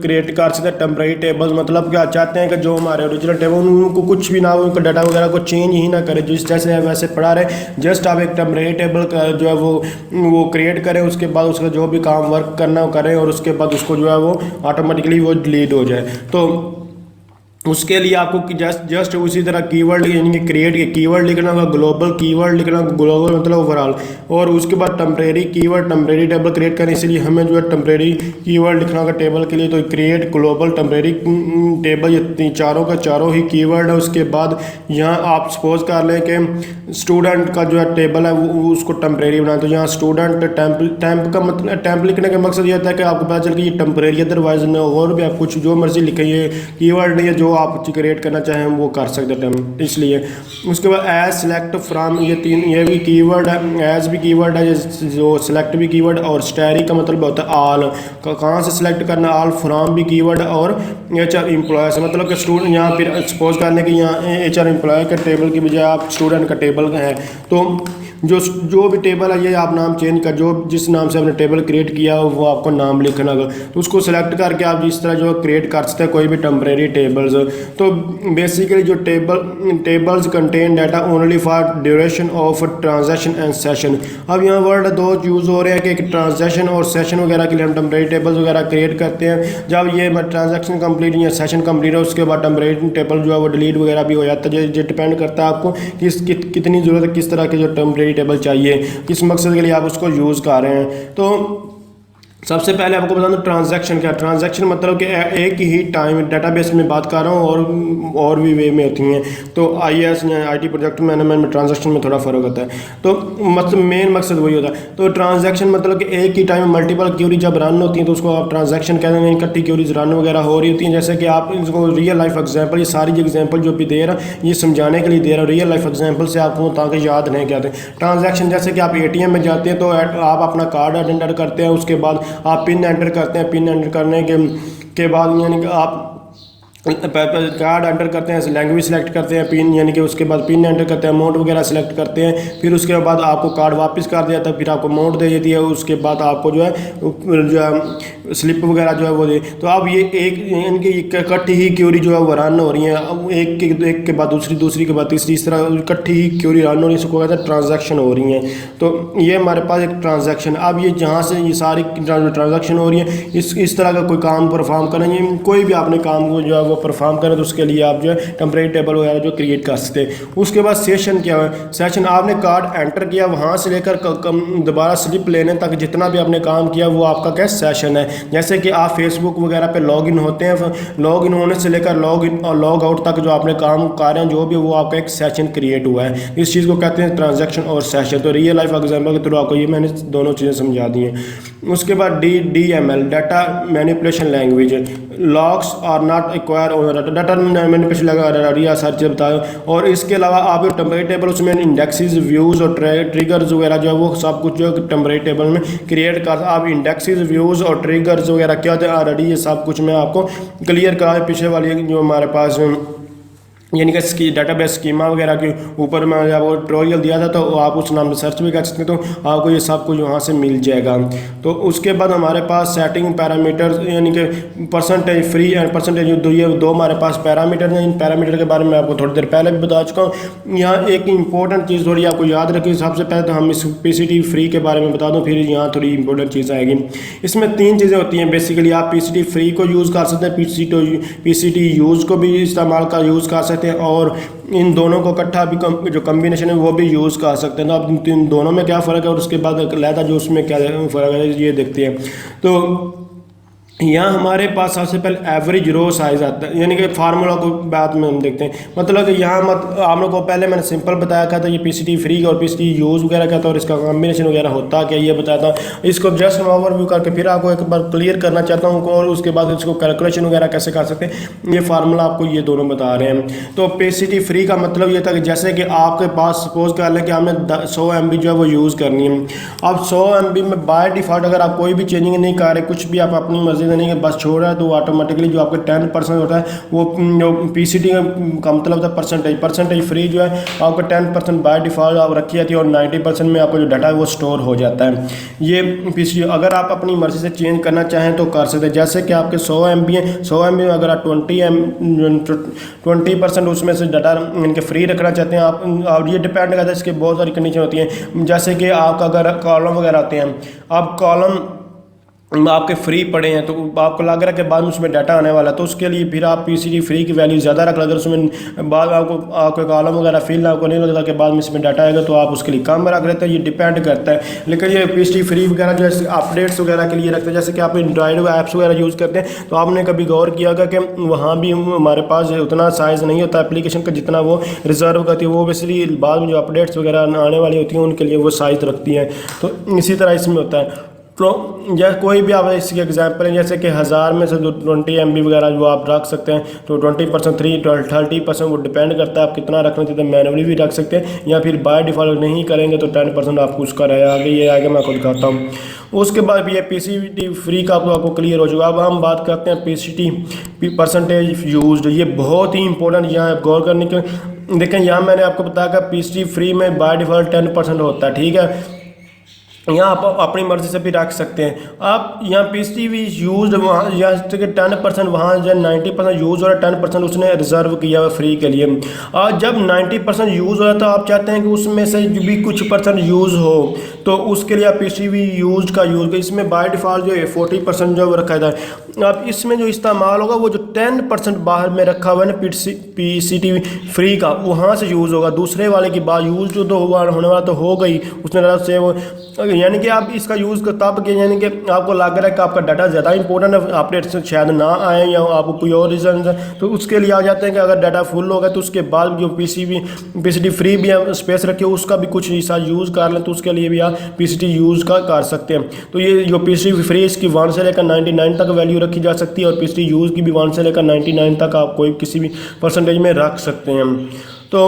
क्रिएट कर सकते हैं टेम्परेरी टेबल्स, मतलब क्या चाहते हैं कि जो हमारे ओरिजिनल टेबल उनको कुछ भी ना हो, उनका डाटा वगैरह को चेंज ही ना करें, जिस जैसे है वैसे पड़ा रहे, जस्ट आप एक टेम्परेरी टेबल का जो है वो क्रिएट करें, उसके बाद उसका जो भी काम वर्क करना हो करें, और उसके बाद उसको जो है वो ऑटोमेटिकली वो डिलीट हो जाए। तो उसके लिए आपको जस्ट उसी तरह कीवर्ड यानी कि क्रिएट के कीवर्ड लिखना होगा, ग्लोबल कीवर्ड लिखना होगा, ग्लोबल मतलब ओवरऑल, और उसके बाद temporary keyword, temporary table create करें, इसलिए हमें जो है टेम्परेरी कीवर्ड लिखना होगा टेबल के लिए। तो क्रिएट ग्लोबल टेम्परेरी टेबल, ये चारों का चारों ही कीवर्ड है। उसके बाद यहाँ आप सपोज कर लें कि स्टूडेंट का जो है टेबल है वो उसको टेम्परेरी बनाए, तो यहाँ स्टूडेंट टेम्प का मतलब टेम्प लिखने का मकसद ये होता है कि आपको पता चल कि ये टेम्परेरी, अदरवाइज और भी आप कुछ जो मर्जी लिखें, ये कीवर्ड नहीं है, जो आप क्रिएट करना चाहें वो कर सकते हैं इसलिए। उसके बाद एज सेलेक्ट फ्रॉम, ये भी कीवर्ड है, एज भी कीवर्ड है, जो सेलेक्ट भी कीवर्ड, और स्टैरी का मतलब होता है ऑल, कहाँ से सिलेक्ट करना, ऑल फ्रॉम भी कीवर्ड, और HR एम्प्लॉय से मतलब कि स्टूडेंट, यहाँ फिर सपोज करने के यहाँ HR एम्प्लॉय के टेबल की बजाय आप स्टूडेंट का टेबल है, तो जो भी टेबल है ये आप नाम चेंज कर, जो जिस नाम से आपने टेबल क्रिएट किया हो वो आपको नाम लिखना होगा। तो उसको सेलेक्ट करके आप जिस तरह जो क्रिएट कर सकते हैं कोई भी टेम्परेरी टेबल्स। तो बेसिकली जो tables contain data only for duration of transaction and session. अब यहाँ वर्ड 2 यूज़ हो रहे हैं कि एक ट्रांजैक्शन और सेशन वगैरह के लिए हम टेम्परेरी टेबल्स वगैरह क्रिएट करते हैं। जब ये ट्रांजैक्शन कंप्लीट या सेशन कंप्लीट है उसके बाद टेम्परेरी टेबल जो है वो डिलीट वगैरह भी हो जाता है। ये डिपेंड करता है आपको कितनी ज़रूरत है, किस तरह के जो टेम्परेरी टेबल चाहिए, किस मकसद के लिए आप उसको यूज़ कर रहे हैं। तो सबसे पहले आपको बता दूं ट्रांजैक्शन क्या। ट्रांजैक्शन मतलब कि एक ही टाइम डेटाबेस में बात कर रहा हूँ और भी वे में होती हैं। तो IS या IT प्रोजेक्ट मैनेजमेंट में ट्रांजैक्शन में थोड़ा फ़र्क होता है। तो मतलब मेन मकसद वही होता है। तो ट्रांजैक्शन मतलब कि एक ही टाइम मल्टीपल क्यूरी जब रन होती हैं तो उसको आप ट्रांजैक्शन कहते हैं। इकट्ठी क्यूरीज रन वगैरह हो रही होती हैं। जैसे कि आप इसको रियल लाइफ एग्जाम्पल, ये सारी एग्जाम्पल जो भी दे रहा ये समझाने के लिए दे रहा हूँ, रियल लाइफ एग्जाम्पल से आपको ताकि याद नहीं कहते। ट्रांजैक्शन जैसे कि आप ATM में जाते हैं तो आप अपना कार्ड एंटर करते हैं, उसके बाद आप पिन एंटर करते हैं। पिन एंटर करने के बाद यानी कि आप कार्ड एंटर करते हैं, लैंग्वेज सेलेक्ट करते हैं, पिन यानी कि उसके बाद पिन एंटर करते हैं, अमाउंट वगैरह सेलेक्ट करते हैं। फिर उसके बाद आपको कार्ड वापस कर दिया था, फिर आपको अमाउंट दे देती है। उसके बाद आपको जो है स्लिप वगैरह जो है वो दे। तो अब ये एक इनकी इकट्ठी ही क्यूरी जो है वो रन हो रही है। अब एक के बाद दूसरी के बाद तीसरी, इस तरह इकट्ठी ही क्यूरी रन हो रही है, इसको कहते हैं ट्रांजैक्शन हो रही हैं। तो ये हमारे पास एक ट्रांजैक्शन। अब ये जहाँ से ये सारी ट्रांजैक्शन हो रही है, इस तरह का कोई काम परफॉर्म करेंगे, कोई भी आपने काम को जो है वो परफॉर्म करें तो उसके लिए आप जो है टेम्परेरी टेबल वगैरह जो क्रिएट कर सकते हैं। उसके बाद सेशन क्या है, सेशन आपने कार्ड एंटर किया, वहाँ से लेकर दोबारा स्लिप लेने तक जितना भी आपने काम किया वो आपका क्या सेशन है। जैसे कि आप फेसबुक वगैरह पे लॉगिन होते हैं, लॉगिन होने से लेकर लॉग इन और लॉग आउट तक जो आपने काम कर रहे हैं जो भी, वो आपका एक सेशन क्रिएट हुआ है। इस चीज़ को कहते हैं ट्रांजैक्शन और सेशन। तो रियल लाइफ एग्जाम्पल के थ्रू आपको ये मैंने दोनों चीज़ें समझा दी हैं। उसके बाद DML data manipulation language, locks are not acquire owner, data manipulation लगा सारी चीज़ बताया। और इसके अलावा आप टेम्परेरी टेबल उसमें इंडेक्सेस, व्यूज़ और ट्रिगर्स वगैरह जो है वो सब कुछ जो टेम्परेरी टेबल में क्रिएट कर, आप इंडेक्सेस, व्यूज़ और ट्रिगर्स वगैरह क्या होते हैं ऑलरेडी ये सब कुछ मैं आपको क्लियर कराया पीछे वाली जो हमारे पास यानी कि डाटाबेस स्कीमा वगैरह के ऊपर मैं आपको ट्यूटोरियल दिया था, तो आप उस नाम से सर्च भी कर सकते हैं, तो आपको ये सब कुछ वहाँ से मिल जाएगा। तो उसके बाद हमारे पास सेटिंग पैरामीटर्स यानी कि परसेंटेज फ्री एंड परसेंटेज ये दो हमारे पास पैरामीटर हैं। इन पैरामीटर के बारे में आपको थोड़ी देर पहले भी बता चुका हूँ। यहाँ एक इंपॉर्टेंट चीज़ थोड़ी आपको याद रखिए, सबसे पहले तो हम इस PCT फ्री के बारे में बता दूँ, फिर यहाँ थोड़ी इंपॉर्टेंट चीज़ आएगी। इसमें 3 चीज़ें होती हैं बेसिकली। आप PCT फ्री को यूज़ कर सकते हैं, PCT यूज़ को भी इस्तेमाल का यूज़ कर सकते हैं, और इन दोनों को इकट्ठा भी जो कम्बिनेशन है वो भी यूज़ कर सकते हैं। तो अब इन दोनों में क्या फ़र्क है और उसके बाद लहदा जो उसमें क्या फ़र्क है ये देखते हैं। तो यहाँ हमारे पास सबसे पहले एवरेज रो साइज आता है, यानी कि फार्मूला को बाद में हम देखते हैं। मतलब कि यहाँ आप लोगों को पहले मैंने सिंपल बताया था ये PCT फ्री और PCT यूज़ वगैरह क्या था और इसका कॉम्बिनेशन वगैरह होता क्या ये बताया था। इसको जस्ट ओवरव्यू करके फिर आपको एक बार क्लियर करना चाहता हूँ, और उसके बाद इसको कैलकुलेशन वगैरह कैसे कर सकते हैं ये फार्मूला आपको ये दोनों बता रहे हैं। तो PCT फ्री का मतलब ये था कि जैसे कि आपके पास सपोज कर लें कि हमने 100 MB जो है वो यूज़ करनी है। अब 100 MB में बाय डिफ़ॉल्ट अगर आप कोई भी चेंजिंग नहीं कर रहे, कुछ भी आप अपनी मर्जी नहीं है बस छोड़ रहा है, तो ऑटोमेटिकली जो आपके 10% होता है वो जो PCT का मतलब था परसेंटेज फ्री जो है आपको 10% बाय डिफ़ॉल्ट आप रखी जाती है और 90% में आपको जो डाटा है वो स्टोर हो जाता है। ये PCT अगर आप अपनी मर्जी से चेंज करना चाहें तो कर सकते हैं। जैसे कि आपके 100 MB हैं, 100 MB में अगर आप 20% उसमें से डाटा इनके फ्री रखना चाहते हैं आप ये डिपेंड करता है, इसके बहुत सारी कंडीशन होती हैं। जैसे कि आपका अगर कॉलम वगैरह आते हैं, आप कॉलम आपके फ्री पड़े हैं तो आपको लग रहा है कि बाद में उसमें डाटा आने वाला है, तो उसके लिए फिर आप PCT फ्री की वैल्यू ज़्यादा रख लें। अगर उसमें बाद आपको कॉलम वगैरह फिल आपको नहीं लगता कि बाद में इसमें डाटा आएगा तो आप उसके लिए कम रख लेते हैं, ये डिपेंड करता है। लेकिन ये PCT फ्री वगैरह जो है अपडेट्स वगैरह के लिए रखते हैं। जैसे कि आप एंड्रॉइड ऐप्स वगैरह यूज़ करते हैं तो आपने कभी गौर किया होगा कि वहाँ भी हमारे पास उतना साइज़ नहीं होता एप्लीकेशन का जितना वो रिजर्व करती है। वो बेसिकली बाद में जो अपडेट्स वगैरह आने वाली होती हैं उनके लिए वो साइज़ रखती हैं। तो इसी तरह इसमें होता है। तो या कोई भी आप इसके एग्जाम्पल हैं, जैसे कि 1000 में से जो 20 MB वगैरह जो आप रख सकते हैं, तो 20% 30% वो डिपेंड करता है आप कितना रखना चाहते हैं। मैनुअली भी रख सकते हैं या फिर बाय डिफ़ॉल्ट नहीं करेंगे तो 10% आपको उसका रहेगा। आगे ये आगे मैं आपको दिखाता हूँ। उसके बाद ये PCT फ्री का आपको क्लियर हो चुका। अब हम बात करते हैं PCT परसेंटेज यूज्ड। ये बहुत ही इंपॉर्टेंट यहाँ गौर करने के। देखें यहाँ मैंने आपको बताया कि PCT फ्री में बाय डिफ़ॉल्ट 10% होता है, ठीक है। यहाँ आप अपनी मर्ज़ी से भी रख सकते हैं। आप यहाँ PCT भी यूज़ वहाँ या 10% वहाँ जो 90% यूज़ हो रहा है, 10% उसने रिज़र्व किया हुआ फ्री के लिए। और जब 90% यूज़ हो रहा है तो आप चाहते हैं कि उसमें से भी कुछ % यूज़ हो, तो उसके लिए आप PCT भी यूज़ का यूज़। इसमें बाय डिफ़ॉल्ट जो है 40% जो रखा है। अब इसमें जो इस्तेमाल होगा वो जो 10% बाहर में रखा हुआ है ना PCT फ्री का, वहाँ से यूज़ होगा। दूसरे वाले की बात यूज़ जो तो होने वाला तो हो गई उसने तरफ से वो, यानी कि आप इसका यूज़ तब के यानी कि आपको लग रहा है कि आपका डाटा ज़्यादा इंपॉर्टेंट है, अपडेट शायद ना आए या आपको कोई और रीज़न है, तो उसके लिए आ जाते हैं कि अगर डाटा फुल होगा तो उसके बाद जो PCT फ्री भी स्पेस रखे उसका भी कुछ हिस्सा यूज़ कर लें, तो उसके लिए भी आप PCT यूज़ का कर सकते हैं। तो ये जो PCT फ्री इसकी 1 से लेकर 99 तक वैल्यू रखी जा सकती है और PCT यूज़ की भी 1 से लेकर 99 तक आप कोई किसी भी परसेंटेज में रख सकते हैं। तो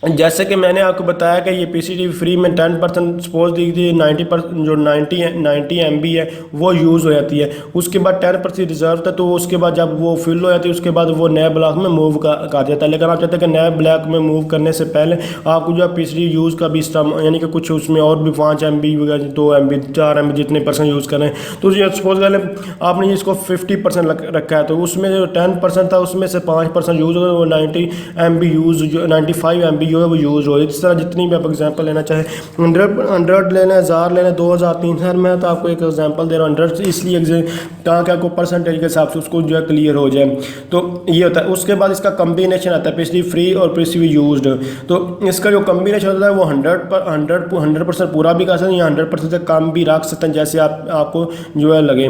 जैसे कि मैंने आपको बताया कि ये PCT फ्री में 10% सपोज दीजिए 90% जो 90 MB है वो यूज़ हो जाती है। उसके बाद 10% रिजर्व था, तो उसके बाद जब वो फिल हो जाती है उसके बाद वो नए ब्लॉक में मूव कर जाता है। लेकिन आप चाहते हैं कि नए ब्लॉक में मूव करने से पहले आपको जो है PCT यूज़ का भी इस्तेमाल यानी कि कुछ उसमें और भी 5 MB वगैरह 2 MB 4 MB जितने % यूज़ करें, तो सपोज कर लें आपने इसको 50% रखा है, तो उसमें जो 10% था उसमें से 5% यूज़ होगा, वो 90 MB यूज़ 95 MB जो है वो यूज़ हो। इस तरह जितनी भी आप एग्जांपल लेना चाहें, 100 लेना, 1000 लेना, 2000, 3000, मैं तो आपको एक एग्जांपल दे रहा हूँ 100 इसलिए ताकि आपको परसेंटेज के हिसाब से उसको जो है क्लियर हो जाए। तो ये होता है। उसके बाद इसका कम्बिनेशन आता है पीसीबी फ्री और पीसीबी यूज्ड। तो इसका जो कम्बिनेशन होता है वो 100% पूरा भी कर सकते हैं या 100% से कम भी रख सकते हैं, जैसे आपको जो है लगे।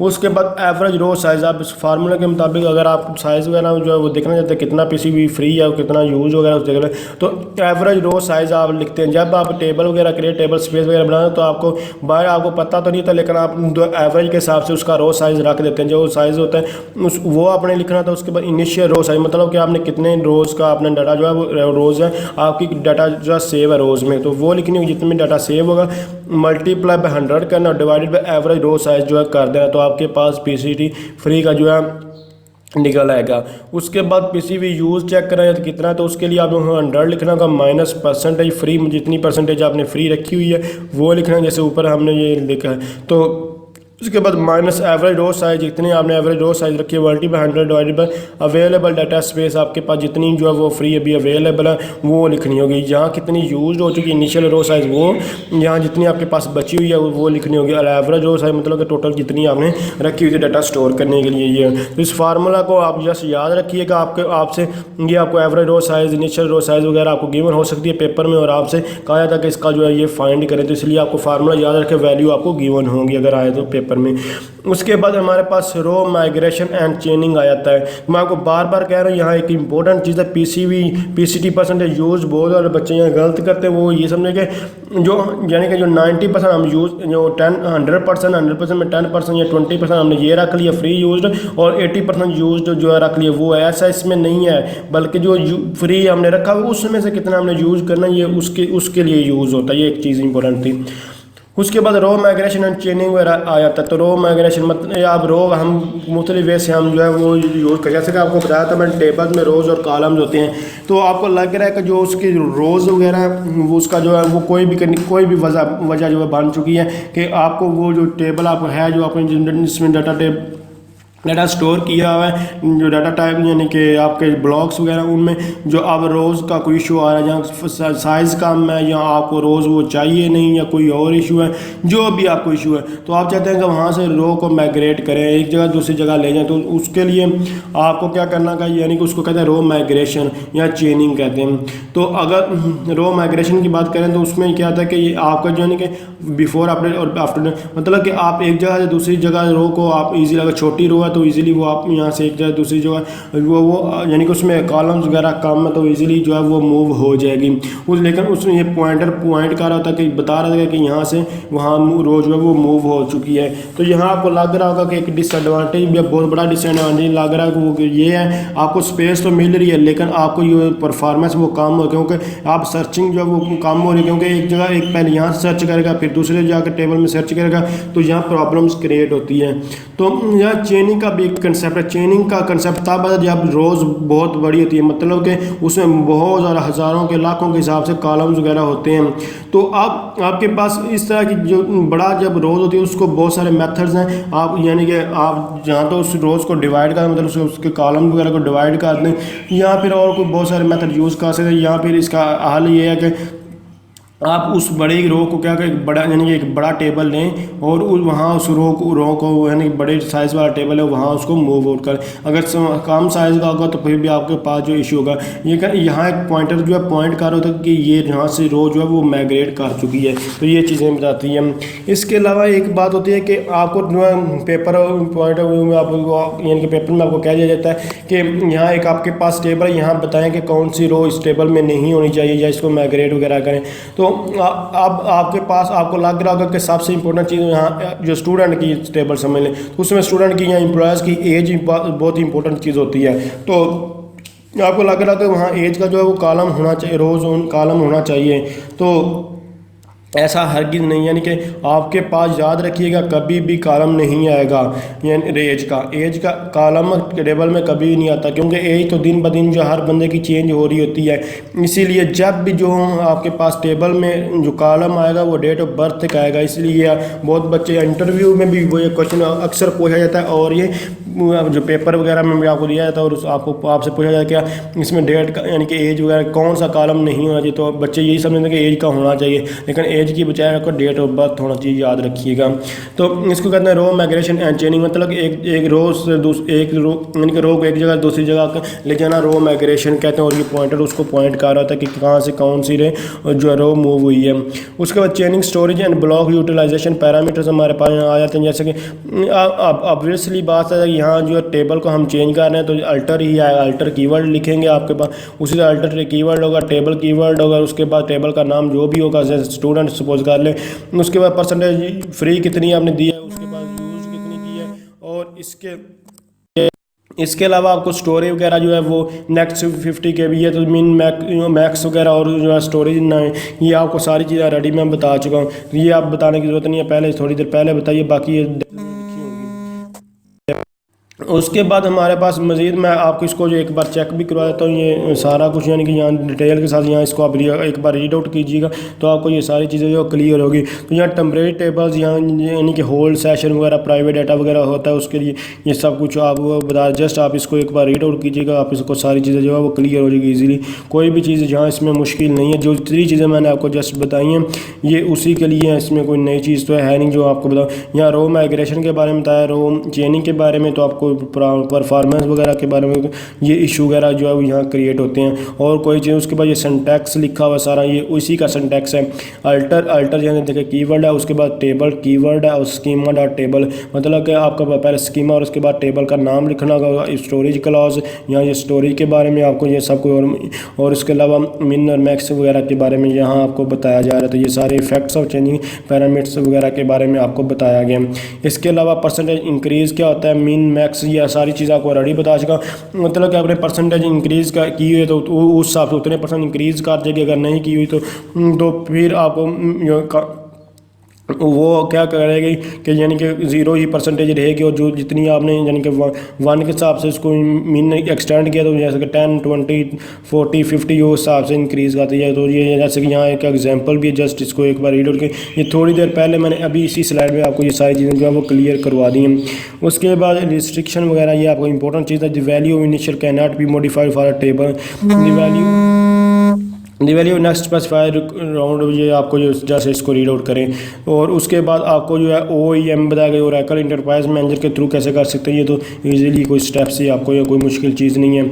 उसके बाद एवरेज रो साइज़, आप इस फार्मूले के मुताबिक अगर आप साइज़ वगैरह जो है वो देखना चाहते हैं कितना पीसीबी फ्री है कितना यूज वगैरह देख लें, तो एवरेज रो साइज़ आप लिखते हैं। जब आप टेबल वगैरह क्रिएट, टेबल स्पेस वगैरह बनाते तो आपको बाहर आपको पता तो नहीं था, लेकिन आप एवरेज के हिसाब से उसका रो साइज़ रख देते हैं। जो साइज़ होता है वो आपने लिखना था। उसके बाद इनिशियल रो साइज़, मतलब कि आपने कितने रोज़ का आपने डाटा जो है वो रोज़ है आपकी डाटा जो है सेव है रोज़ में, तो वो लिखनी होगी। जितने डाटा सेव होगा मल्टीप्लाई बाय 100 करना और divided by average row size जो है कर देना, तो आपके पास पीसीबी फ्री का जो है निकल आएगा। उसके बाद पीसीबी यूज़ चेक करना है तो कितना, तो उसके लिए आप 100 लिखना होगा माइनस परसेंटेज फ्री, जितनी परसेंटेज आपने फ्री रखी हुई है वो लिखना है, जैसे ऊपर हमने ये लिखा है। तो उसके बाद माइनस एवरेज रो साइज, जितनी आपने एवरेज रो साइज रखी है multi by 100 divided by available data space, आपके पास जितनी जो है वो फ्री अभी अवेलेबल है वो लिखनी होगी। यहाँ कितनी यूज हो चुकी है इनिशियल रो साइज वो, यहाँ जितनी आपके पास बची हुई है वो लिखनी होगी। और एवरेज रो साइज मतलब कि टोटल जितनी आपने रखी हुई थी डाटा स्टोर करने के लिए ये। तो इस फार्मूला को आप जस्ट याद रखिएगा। आपसे ये आपको एवरेज रो साइज, इनिशियल रो साइज वगैरह आपको गिवन हो सकती है पेपर में, और आपसे कहा जाता है कि इसका जो है ये फाइंड करें, तो इसलिए आपको फार्मूला याद रखें, वैल्यू आपको गिवन होंगी अगर आए तो पेपर में। उसके बाद हमारे पास रो माइग्रेशन एंड चेनिंग आ जाता है। मैं आपको बार बार कह रहा हूँ यहाँ एक इंपॉर्टेंट चीज़ है, पीसीटी परसेंटेज यूज़ बहुत सारे बच्चे यहाँ गलत करते हैं। वो ये समझे कि जो यानी कि जो 90% हम यूज़, जो 100% में 10% या 20% हमने ये रख लिया फ्री यूज, और 80% यूज जो है रख लिया वो है। ऐसा इसमें नहीं है, बल्कि जो फ्री हमने रखा उसमें से कितना हमने यूज़ करना ये उसके लिए यूज़ होता है। ये एक चीज़ इंपॉर्टेंट थी। उसके बाद रो माइग्रेशन एंड चेनिंग वगैरह आ जाता है। तो रो माइग्रेशन मतलब आप रो हम मुख्तलिफ वे से हम जो है वो यूज़ कर, जैसे कि आपको बताया था मैंने टेबल में रोज़ और कॉलम्स होते हैं। तो आपको लग रहा है कि जो उसकी रोज़ वगैरह वो उसका जो है वो कोई भी वजह जो है बन चुकी है कि आपको वो जो टेबल आप है जो आपने जिसमें डाटा स्टोर किया हुआ है, जो डाटा टाइप यानी कि आपके ब्लॉक्स वगैरह उनमें जो अब रोज़ का कोई इशू आ रहा है, जहाँ साइज़ कम है या आपको रोज़ वो चाहिए नहीं या कोई और इशू है, जो भी आपको इशू है, तो आप चाहते हैं कि वहाँ से रो को माइग्रेट करें, एक जगह दूसरी जगह ले जाएं, तो उसके लिए आपको क्या करना का, यानी कि उसको कहते हैं रो माइग्रेशन या चेनिंग कहते हैं। तो अगर रो माइग्रेशन की बात करें तो उसमें क्या होता है कि आपका जो यानी कि बिफोर अपडेट और आफ्टर, मतलब कि आप एक जगह से दूसरी जगह रो को आप ईजिली, अगर छोटी रो है तो इजीली वो आप यहाँ से एक जगह दूसरी जगह वो यानी कि उसमें कॉलम्स वगैरह कम है तो इजीली जो है वो मूव हो जाएगी। लेकिन उसमें ये पॉइंट कर रहा था कि बता रहा था कि यहाँ से वहाँ रो जो है वो मूव हो चुकी है। तो यहाँ आपको लग रहा होगा कि एक डिसएडवांटेज या बहुत बड़ा डिसएडवांटेज लग रहा है कि वो ये है, आपको स्पेस तो मिल रही है लेकिन आपको ये परफॉर्मेंस वो कम हो, क्योंकि आप सर्चिंग जो है वो कम हो रही है, क्योंकि एक जगह एक पहले यहाँ से सर्च करेगा फिर दूसरे जाकर टेबल में सर्च करेगा, तो यहाँ प्रॉब्लम्स क्रिएट होती है। तो यहाँ चेनिंग का भी एक कंसेप्ट है। चेनिंग का कंसेप्ट तब है जब रोज़ बहुत बड़ी होती है, मतलब कि उसमें बहुत ज़्यादा हज़ारों के लाखों के हिसाब से कॉलम्स वगैरह होते हैं। तो आपके पास इस तरह की जो बड़ा जब रोज़ होती है उसको बहुत सारे मेथड्स हैं। आप यानी कि आप जहाँ तो उस रोज़ को डिवाइड कर, मतलब उसके कॉलम वगैरह को डिवाइड कर दें, या फिर और कोई बहुत सारे मेथड यूज़ कर सकते हैं। या फिर इसका हल ये है कि आप उस बड़ी रो को क्या करें, बड़ा यानी कि एक बड़ा टेबल लें और वहाँ उस रो को यानी बड़े साइज़ वाला टेबल है वहाँ उसको मूव आउट करें। अगर कम साइज़ का होगा तो फिर भी आपके पास जो इशू होगा, ये यहाँ एक पॉइंटर जो है पॉइंट कर होता है कि ये यहाँ से रो जो है वो माइग्रेट कर चुकी है। तो ये चीज़ें बताती हैं। इसके अलावा एक बात होती है कि आपको जो है पेपर पॉइंट ऑफ व्यू में आपको यानी कि पेपर में आपको कह दिया जाता है कि यहाँ एक आपके पास टेबल, यहाँ बताएँ कि कौन सी रो इस टेबल में नहीं होनी चाहिए या इसको माइग्रेट वगैरह करें। तो अब आपके पास आपको लग रहा होगा कि सबसे इंपॉर्टेंट चीज़ यहाँ जो स्टूडेंट की टेबल समझ लें, तो उसमें स्टूडेंट की या एम्प्लॉयज़ की एज बहुत इंपॉर्टेंट चीज़ होती है। तो आपको लग रहा है कि वहाँ एज का जो है वो कॉलम होना चाहिए, रोज़ कॉलम होना चाहिए। तो ऐसा हरगिज़ नहीं, यानी कि आपके पास याद रखिएगा कभी भी कॉलम नहीं आएगा, यानी एज का कॉलम टेबल में कभी नहीं आता, क्योंकि एज तो दिन ब दिन जो हर बंदे की चेंज हो रही होती है। इसीलिए जब भी जो आपके पास टेबल में जो कॉलम आएगा वो डेट ऑफ बर्थ का आएगा। इसलिए बहुत बच्चे इंटरव्यू में भी वो ये क्वेश्चन अक्सर पूछा जाता है, और ये जो पेपर वगैरह में भी आपको दिया जाता है और आपको आपसे पूछा जाए क्या इसमें डेट का यानी कि एज वगैरह कौन सा कॉलम नहीं होना चाहिए, तो बच्चे यही समझते हैं कि एज का होना चाहिए, लेकिन एज की बजाय आपको डेट ऑफ बर्थ होना चाहिए, याद रखिएगा। तो इसको कहते हैं रो माइग्रेशन एंड चेनिंग, मतलब एक रो से एक रो यानी कि रो को एक जगह दूसरी जगह ले जाना रो माइग्रेशन कहते हैं, और ये पॉइंटर उसको पॉइंट कर रहा होता है कि कहाँ से कौन सी रे जो रो मूव हुई है। उसके बाद chaining storage and block utilization parameters हमारे पास आ जाते हैं, जैसे कि ऑब्वियसली बात है यहाँ जो टेबल को हम चेंज कर रहे हैं तो अल्टर ही आएगा, अल्टर कीवर्ड लिखेंगे आपके पास, उसी से अल्टर कीवर्ड होगा, टेबल कीवर्ड होगा, उसके बाद टेबल का नाम जो भी होगा जैसे स्टूडेंट सपोज कर ले, उसके बाद परसेंटेज फ्री कितनी आपने दी है, उसके बाद यूज कितनी की है, और इसके अलावा आपको स्टोरेज वगैरह जो है वो नेक्स्ट 50 के भी है, तो मिन मैक्स वगैरह और जो है स्टोरेज ना है, ये आपको सारी चीज़ें रेडी मैं बता चुका हूँ, ये आप बताने की ज़रूरत नहीं है, पहले थोड़ी देर पहले बताइए, बाकी ये उसके बाद हमारे पास मज़ीद मैं आपको इसको जो एक बार चेक भी करवा देता हूँ, ये सारा कुछ यानी कि यहाँ डिटेल के साथ यहाँ इसको आप एक बार रीड आउट कीजिएगा तो आपको ये सारी चीज़ें जो क्लियर होगी। तो यहाँ टेम्परेरी टेबल्स यहाँ यानी कि होल्ड सेशन वगैरह प्राइवेट डाटा वगैरह होता है, उसके लिए ये सब कुछ आप बता, जस्ट आप इसको एक बार रीड आउट कीजिएगा, आप इसको सारी चीज़ें जो है वो क्लियर हो जाएगी ईजिली, कोई भी चीज़ जहाँ इसमें मुश्किल नहीं है, जो जितनी चीज़ें मैंने आपको जस्ट बताई हैं ये उसी के लिए है, इसमें कोई नई चीज़ तो है नहीं जो आपको बताऊँ। यहाँ रो माइग्रेशन के बारे में बताया, रो चेनिंग के बारे में, तो आपको परफॉर्मेंस वगैरह के बारे में ये इशू वगैरह जो है वो यहाँ क्रिएट होते हैं, और कोई चीज़ उसके बाद ये सिंटैक्स लिखा हुआ सारा, ये उसी का सिंटैक्स है। अल्टर यानी देखिए कीवर्ड है, उसके बाद टेबल कीवर्ड है, और स्कीमा डॉट टेबल, मतलब कि आपका पहले स्कीमा और उसके बाद टेबल का नाम लिखना होगा, स्टोरेज क्लॉज यहाँ ये स्टोरेज के बारे में आपको ये सब कुछ, और इसके अलावा मिन और मैक्स वगैरह के बारे में यहाँ आपको बताया जा रहा है, तो ये सारे इफेक्ट्स ऑफ चेंजिंग पैरामीटर्स वगैरह के बारे में आपको बताया गया। इसके अलावा परसेंटेज इंक्रीज़ क्या होता है, मिन मैक्स, ये सारी चीज़ आपको ऑलरेडी बता चुका, मतलब कि आपने परसेंटेज इंक्रीज़ का की हुई तो उस हिसाब से उतने % इंक्रीज़ कर देगी, अगर नहीं की हुई तो फिर आपको वो क्या करेगी कि यानी कि 0 ही % रहेगी, और जो जितनी आपने यानी कि 1 के हिसाब से इसको मीन एक्सटेंड किया तो जैसे कि 10 20 40 50 उस हिसाब से इंक्रीज़ करती है। तो ये जैसे कि यहाँ एक एग्जांपल भी है, जस्ट इसको एक बार रीड आउट के, ये थोड़ी देर पहले मैंने अभी इसी स्लाइड में आपको ये सारी चीज़ें जो है वो क्लियर करवा दी हैं। उसके बाद रिस्ट्रिक्शन वगैरह ये आपको इंपॉर्टेंट चीज़ है, the value initial can not be modified for a table, the value next specifier round, ये आपको जो जैसे इसको रीड आउट करें, और उसके बाद आपको जो है OEM बताया गया, ओरेकल इंटरप्राइज मैनेजर के थ्रू कैसे कर सकते हैं, ये तो ईजिली कोई स्टेप्स ही आपको, ये कोई मुश्किल चीज़ नहीं है।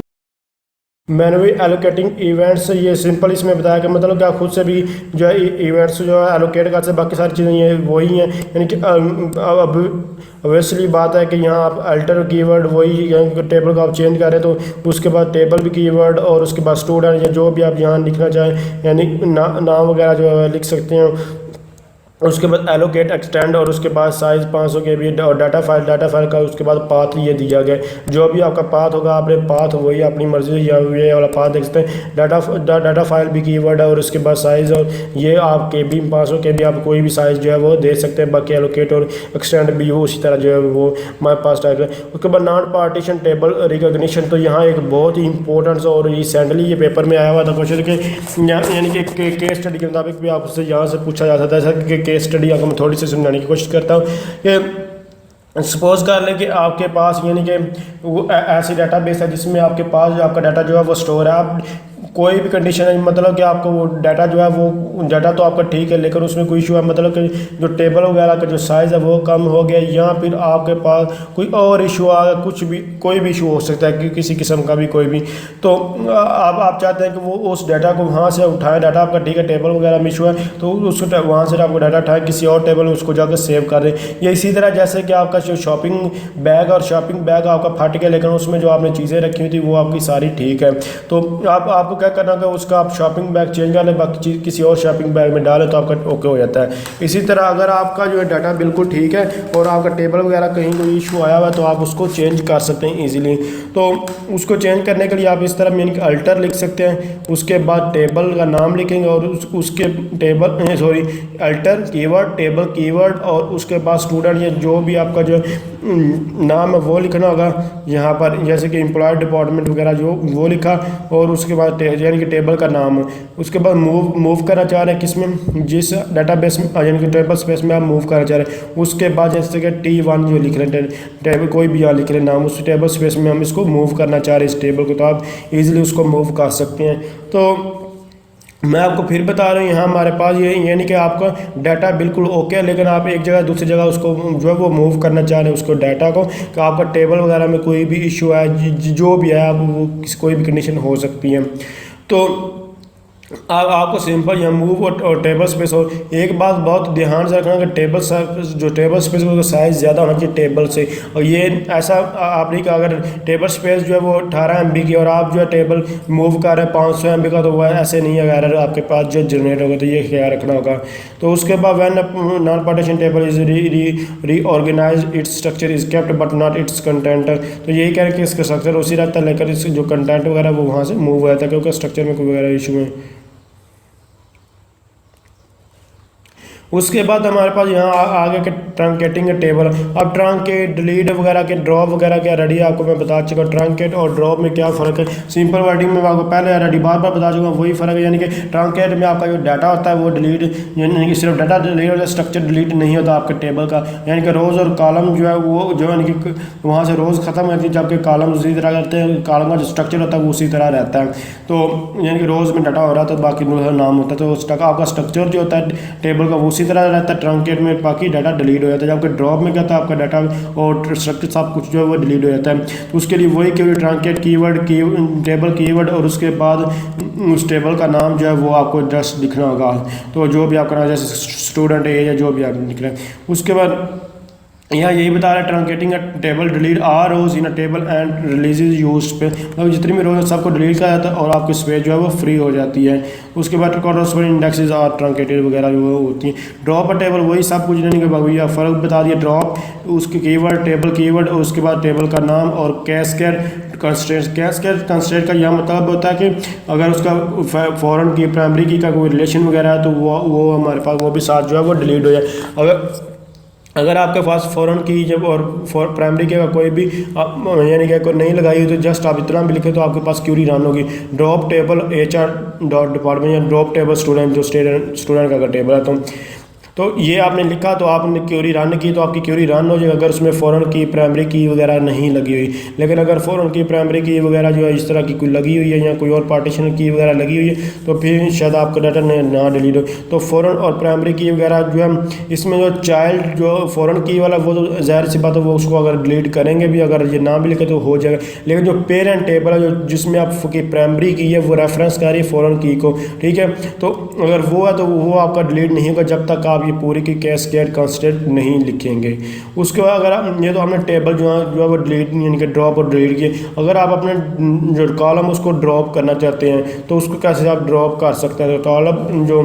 मैनुअली एलोकेटिंग इवेंट्स, ये सिंपल इसमें बताया कि मतलब कि आप खुद से भी जो है इवेंट्स जो है एलोकेट कर सकते, बाकी सारी चीज़ें ये वही हैं, यानी कि अब ऑब्वियसली बात है कि यहाँ आप अल्टर कीवर्ड वही टेबल को आप चेंज करें तो उसके बाद टेबल भी कीवर्ड, और उसके बाद स्टूडेंट या जो भी आप यहाँ लिखना चाहें यानी नाम वगैरह जो है लिख सकते हैं। उसके बाद एलोकेट एक्सटेंड, और उसके बाद साइज़ 500 KB, और डाटा फाइल का उसके बाद पाथ ये दिया गया, जो भी आपका पाथ होगा आपने पाथ वही अपनी मर्जी से या ये वाला पाथ देख सकते हैं। डाटा फाइल भी कीवर्ड है, और उसके बाद साइज़, और ये आप KB 500 KB आप कोई भी साइज़ जो है वो दे सकते हैं, बाकी एलोकेट और एक्सटेंड भी हो उसी तरह जो है वो हमारे पास टाइप है। उसके बाद नॉन पार्टीशन टेबल रिकॉग्निशन, तो यहाँ एक बहुत ही इंपॉर्टेंट और रिसेंटली ये पेपर में आया हुआ था क्वेश्चन के, यानी कि केस स्टडी के मुताबिक भी आपसे यहाँ से पूछा जा सकता है, जैसा कि केस स्टडी आपको मैं थोड़ी सी समझाने की कोशिश करता हूँ कि सपोज कर लें कि आपके पास यानी कि वो ऐसी डाटाबेस है जिसमें आपके पास जो आपका डाटा जो है वो स्टोर है, आप कोई भी कंडीशन है, मतलब कि आपको वो डाटा जो है वो डाटा तो आपका ठीक है, लेकिन उसमें कोई इशू है, मतलब कि जो टेबल वगैरह का जो साइज़ है वो कम हो गया, या फिर आपके पास कोई और इशू आ गया, कुछ भी कोई भी इशू हो सकता है कि किसी किस्म का भी कोई भी, तो आप चाहते हैं कि वो उस डाटा को वहाँ से उठाएं, डाटा आपका ठीक है टेबल वगैरह में इशू है तो उसको वहाँ से आपको डाटा उठाएं किसी और टेबल में उसको जाकर सेव कर दें। या इसी तरह जैसे कि आपका जो शॉपिंग बैग आपका फट गया, लेकिन उसमें जो आपने चीज़ें रखी हुई थी वो आपकी सारी ठीक है, तो आपको क्या करना है उसका आप शॉपिंग बैग चेंज कर लें, बाकी चीज़ किसी और शॉपिंग बैग में डालें तो आपका ओके हो जाता है। इसी तरह अगर आपका जो है डाटा बिल्कुल ठीक है और आपका टेबल वगैरह कहीं कोई इशू आया हुआ है तो आप उसको चेंज कर सकते हैं ईजिली। तो उसको चेंज करने के लिए आप इस तरह यानी कि अल्टर लिख सकते हैं, उसके बाद टेबल का नाम लिखेंगे और उसके अल्टर कीवर्ड टेबल कीवर्ड, और उसके बाद स्टूडेंट या जो भी आपका जो नाम है वो लिखना होगा यहाँ पर, जैसे कि एम्प्लॉय डिपार्टमेंट वगैरह जो वो लिखा, और उसके बाद यानी कि टेबल का नाम। उसके बाद मूव करना चाह रहे हैं किसमें, जिस डाटाबेस में यानी कि टेबल स्पेस में आप मूव करना चाह रहे हैं। उसके बाद जैसे कि T1 जो लिख रहे हैं टेबल, कोई भी यहाँ लिख रहे हैं नाम, उस टेबल स्पेस में हम इसको मूव करना चाह रहे हैं इस टेबल को, तो आप ईजिली उसको मूव कर सकते हैं। तो मैं आपको फिर बता रहा हूँ, यहाँ हमारे पास ये यानी कि आपका डाटा बिल्कुल ओके है, लेकिन आप एक जगह दूसरी जगह उसको जो है वो मूव करना चाह रहे हैं उसको डाटा को, कि आपका टेबल वगैरह में कोई भी इशू है, जो भी है, आप वो कोई भी कंडीशन हो सकती है। तो आपको सिंपल यहाँ मूव और टेबल स्पेस। और एक बात बहुत ध्यान से रखना कि टेबल स्पेस का साइज़ ज़्यादा होना चाहिए टेबल से। और ये ऐसा आप नहीं कि अगर टेबल स्पेस जो है वो 18 MB की और आप जो है टेबल मूव कर रहे हैं 500 MB का, तो वह ऐसे नहीं है, अगर आपके पास जो जनरेट होगा, तो ये ख्याल रखना होगा। तो उसके बाद when non partition table is reorganize its structure is kept but not its content. तो यही कह रहे हैं कि इसका स्ट्रक्चर उसी रहता है, लेकर इसका जो कंटेंट वगैरह वो वहाँ से मूव हो जाता है, क्योंकि स्ट्रक्चर में कोई वगैरह इशू है। उसके बाद हमारे पास यहाँ आगे के ट्रंकेटिंग टेबल। अब ट्रंकेट, डिलीट वगैरह के, ड्रॉप वगैरह क्या रेडी है, आपको मैं बता चुका। ट्रंकेट और ड्रॉप में क्या फ़र्क है, सिंपल वर्डिंग में आपको पहले रेडी बार बता चुका, वही फ़र्क है। यानी कि ट्रंकेट में आपका जो डाटा होता है वो डिलीट, यानी कि सिर्फ डाटा डिलीट होता है, स्ट्रक्चर डिलीट नहीं होता आपके टेबल का। यानी कि रोज़ और कॉलम जो है वो जो यानी कि वहाँ से रोज़ ख़त्म होती है, जबकि कॉलम उसी तरह करते हैं, कॉलम का जो स्ट्रक्चर होता है वो उसी तरह रहता है। तो यानी कि रोज़ में डाटा हो रहा है तो बाकी नाम होता है, तो आपका स्ट्रक्चर जो होता है टेबल का वो उसी तरह रहता है। ट्रंकेट में बाकी डाटा डिलीट हो जाता है, जबकि ड्रॉप में क्या था, आपका डाटा और स्ट्रक्चर सब कुछ जो है वो डिलीट हो जाता है। तो उसके लिए वही केवल ट्रंकेट कीवर्ड टेबल कीवर्ड, और उसके बाद उस टेबल का नाम जो है वो आपको जस्ट लिखना होगा। तो जो भी आपका नाम, जैसे स्टूडेंट है या जो भी आप लिख रहे हैं। उसके बाद यहाँ यही बता रहा है truncating table delete are rows in a table and release use पे, मतलब जितनी भी रोज सबको डिलीट किया जाता है और आपकी स्पेस जो है वो फ्री हो जाती है। उसके बाद कॉर्नरस्टोन इंडेक्सेस और ट्रंकेटेड वगैरह जो होती हैं। ड्रॉप और टेबल वही सब कुछ नहीं, भैया फ़र्क बता दिया। ड्रॉप उसके कीवर्ड, टेबल कीवर्ड, और उसके बाद टेबल का नाम, और कैस्केड कंस्ट्रेंट। कैस्केड कंस्ट्रेंट का यह मतलब होता है कि अगर उसका फॉरेन की, प्राइमरी की का कोई रिलेशन वगैरह है, तो वो हमारे पास वो भी साथ जो है वो डिलीट हो जाए। अगर आपके पास फॉरेन की जब और प्राइमरी के का कोई भी यानी कि कोई नहीं लगाई हुई, तो जस्ट आप इतना भी लिखे तो आपके पास क्यूरी रन होगी। Drop table HR dot department, या ड्रॉप टेबल स्टूडेंट, जो स्टूडेंट का अगर टेबल है तो ये आपने लिखा, तो आपने क्यूरी रन की, तो आपकी क्यूरी रन हो जाएगी अगर उसमें फॉरेन की, प्राइमरी की वगैरह नहीं लगी हुई। लेकिन अगर फॉरेन की, प्राइमरी की वगैरह जो है इस तरह की कोई लगी हुई है, या कोई और पार्टीशन की वगैरह लगी हुई है, तो फिर शायद आपका डाटा ना डिलीट हो। तो फॉरेन और प्राइमरी की वगैरह जो है, इसमें जो चाइल्ड जो फॉरेन की वाला, वो तो ज़ाहिर सी बात है, वो उसको अगर डिलीट करेंगे भी, अगर ये नाम भी लिखे तो हो जाएगा। लेकिन जो पेरेंट टेबल है, जो जिसमें आपकी प्राइमरी की है, वो रेफरेंस कर रही है फॉरेन की को, ठीक है। तो अगर वो है तो वो आपका डिलीट नहीं होगा जब तक आप ये पूरी की कैस्केड कंस्ट्रेंट नहीं लिखेंगे। उसके बाद अगर आप ये, तो हमने टेबल जो है वो डिलीट यानी कि ड्रॉप और डिलीट किए। अगर आप अपने जो कॉलम उसको ड्रॉप करना चाहते हैं, तो उसको कैसे आप ड्रॉप कर सकते हैं। तो कॉलम जो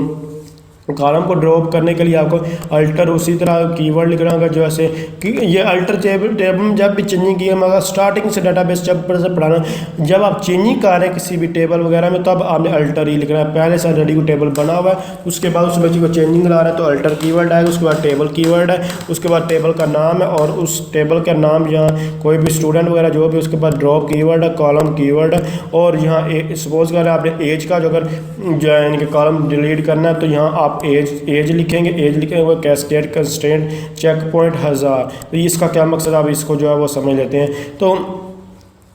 कॉलम को ड्रॉप करने के लिए आपको अल्टर उसी तरह कीवर्ड लिखना होगा, जो ऐसे कि ये अल्टर टेबल में जब भी चेंजिंग की है, मगर स्टार्टिंग से डाटाबेस जब से पढ़ाना, जब आप चेंजिंग कर रहे हैं किसी भी टेबल वगैरह में, तब आपने अल्टर ही लिखना है। पहले से रेडी को टेबल बना हुआ है, उसके बाद उस बच्चे को चेंजिंग ला रहा है तो अल्टर कीवर्ड आएगा, उसके बाद टेबल कीवर्ड है, उसके बाद टेबल का नाम है, और उस टेबल का नाम यहाँ कोई भी स्टूडेंट वगैरह जो भी, उसके बाद ड्रॉप कीवर्ड है, कॉलम कीवर्ड है, और यहाँ सपोज कर आपने एज का जो अगर जो है यानी कि कॉलम डिलीट करना है, तो यहाँ आप एज लिखेंगे, एज लिखेंगे कैस्केड कंस्ट्रेंट चेक पॉइंट 1000। तो इसका क्या मकसद, आप इसको जो है वो समझ लेते हैं। तो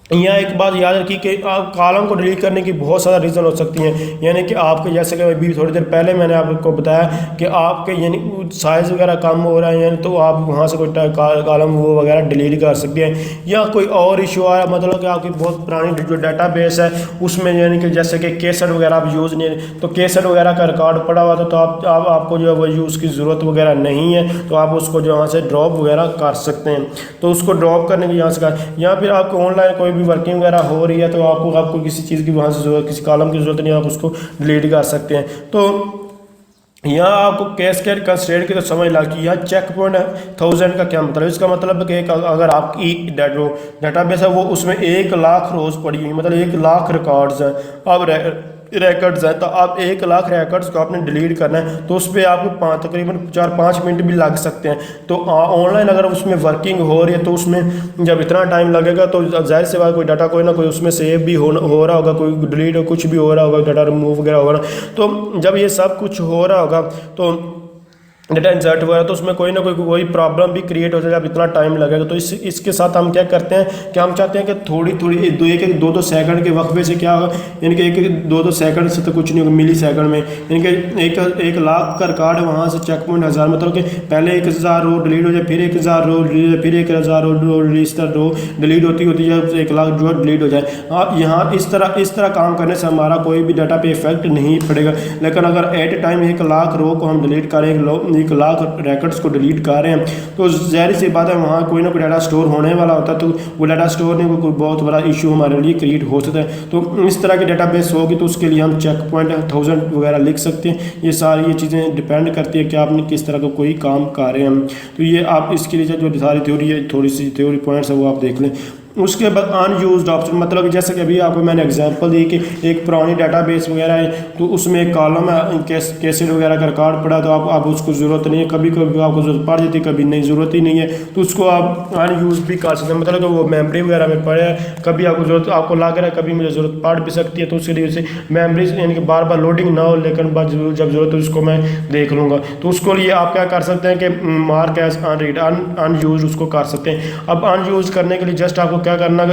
यहाँ एक बात याद रखिए कि आप कॉलम को डिलीट करने की बहुत सारा रीज़न हो सकती हैं। यानी कि आपके जैसे कि अभी थोड़ी देर पहले मैंने आपको बताया कि आपके यानी साइज़ वगैरह कम हो रहा है, यानी तो आप वहाँ से कोई कॉलम वो वगैरह डिलीट कर सकते हैं। या कोई और इशू आ रहा है, मतलब कि आपकी बहुत पुरानी जो डाटाबेस है उसमें यानी कि जैसे कि केसेट वगैरह आप यूज़ नहीं, तो केसेट वगैरह का रिकॉर्ड पड़ा हुआ था, तो आपको जो है वो यूज़ की ज़रूरत वगैरह नहीं है, तो आप उसको जो यहाँ से ड्रॉप वगैरह कर सकते हैं। तो उसको ड्रॉप करने की यहाँ से या फिर आपको ऑनलाइन कोई भी वर्किंग वगैरह हो रही है, तो आपको किसी चीज़ की वहाँ से ज़रूरत, किसी कॉलम की ज़रूरत नहीं, आप उसको डिलीट कर सकते हैं। तो यहाँ आपको कैस्केड कंस्ट्रेंट की तो समझ ला कि यहाँ चेक पॉइंट 1000 का क्या मतलब, इसका मतलब कि अगर आपकी डाटाबेस है वो उसमें 1 लाख रोज़ पड़ी हुई, मतलब 1 लाख रिकॉर्ड्स हैं। अब रिकॉर्ड्स हैं, तो आप 1 लाख रिकॉर्ड्स को आपने डिलीट करना है तो उस पर आपको तकरीबन 4-5 मिनट भी लग सकते हैं। तो ऑनलाइन अगर उसमें वर्किंग हो रही है तो उसमें जब इतना टाइम लगेगा तो जाहिर सी बात कोई डाटा कोई ना कोई उसमें सेव भी हो रहा होगा, कोई डिलीट कुछ भी हो रहा होगा, डाटा रिमूव वगैरह होगा। तो जब ये सब कुछ हो रहा होगा तो डेटा इंसर्ट हुआ है तो उसमें कोई ना कोई प्रॉब्लम भी क्रिएट हो जाएगा, अब इतना टाइम लगेगा। तो इसके साथ हम क्या करते हैं कि हम चाहते हैं कि थोड़ी थोड़ी एक दो सेकंड के वक्फे से क्या होगा, यानी कि एक दो सेकंड से तो कुछ नहीं होगा, मिली सेकंड में, यानी कि 1 लाख का रिकॉर्ड वहाँ से चेक पॉइंट 1000, मतलब कि पहले 1000 रो डिलीट हो जाए, फिर 1000 रो डिलीट, फिर 1000 रो इस तरह रो डिलीट होती जब 1 लाख जो है डिलीट हो जाए। आप यहाँ इस तरह काम करने से हमारा कोई भी डाटा पे इफेक्ट नहीं पड़ेगा। लेकिन अगर एट ए टाइम 1 लाख रो को हम डिलीट करें, 1 लाख रिकॉर्ड्स को डिलीट कर रहे हैं तो जाहिर सी बात है वहाँ कोई ना कोई डाटा स्टोर होने वाला होता है, तो वो डाटा स्टोर नहीं, कोई बहुत बड़ा इशू हमारे लिए क्रिएट हो सकता है। तो इस तरह की डाटाबेस होगी तो उसके लिए हम चेक पॉइंट 1000 वगैरह लिख सकते हैं। ये सारी चीज़ें डिपेंड करती है कि आपने किस तरह का कोई काम कर रहे हैं। तो ये आप इसके लिए जो सारी थ्योरी है, थोड़ी सी थ्योरी पॉइंट्स है वो आप देख लें। उसके बाद अनयूज्ड ऑप्शन, मतलब जैसे कि अभी आपको मैंने एग्जांपल दी कि एक पुरानी डाटाबेस वगैरह है तो उसमें एक कॉलम है कैसेट वगैरह का रिकॉर्ड पड़ा, तो आप उसको ज़रूरत नहीं है, कभी कभी आपको ज़रूरत पड़ जाती है, कभी नहीं ज़रूरत ही नहीं है, तो उसको आप अनयूज भी कर सकते हैं। मतलब कि वो मेमोरी वगैरह में पड़े है, कभी आपको ज़रूरत आपको लग रहा है कभी मुझे ज़रूरत पड़ भी सकती है, तो उसके लिए उसे मेमोरी यानी कि बार बार लोडिंग ना हो, लेकिन जब ज़रूरत है उसको मैं देख लूँगा। तो उसको लिए आप क्या कर सकते हैं कि मार्क एज अनरीड अनयूज उसको कर सकते हैं। अब अनयूज करने के लिए जस्ट आपको क्या करना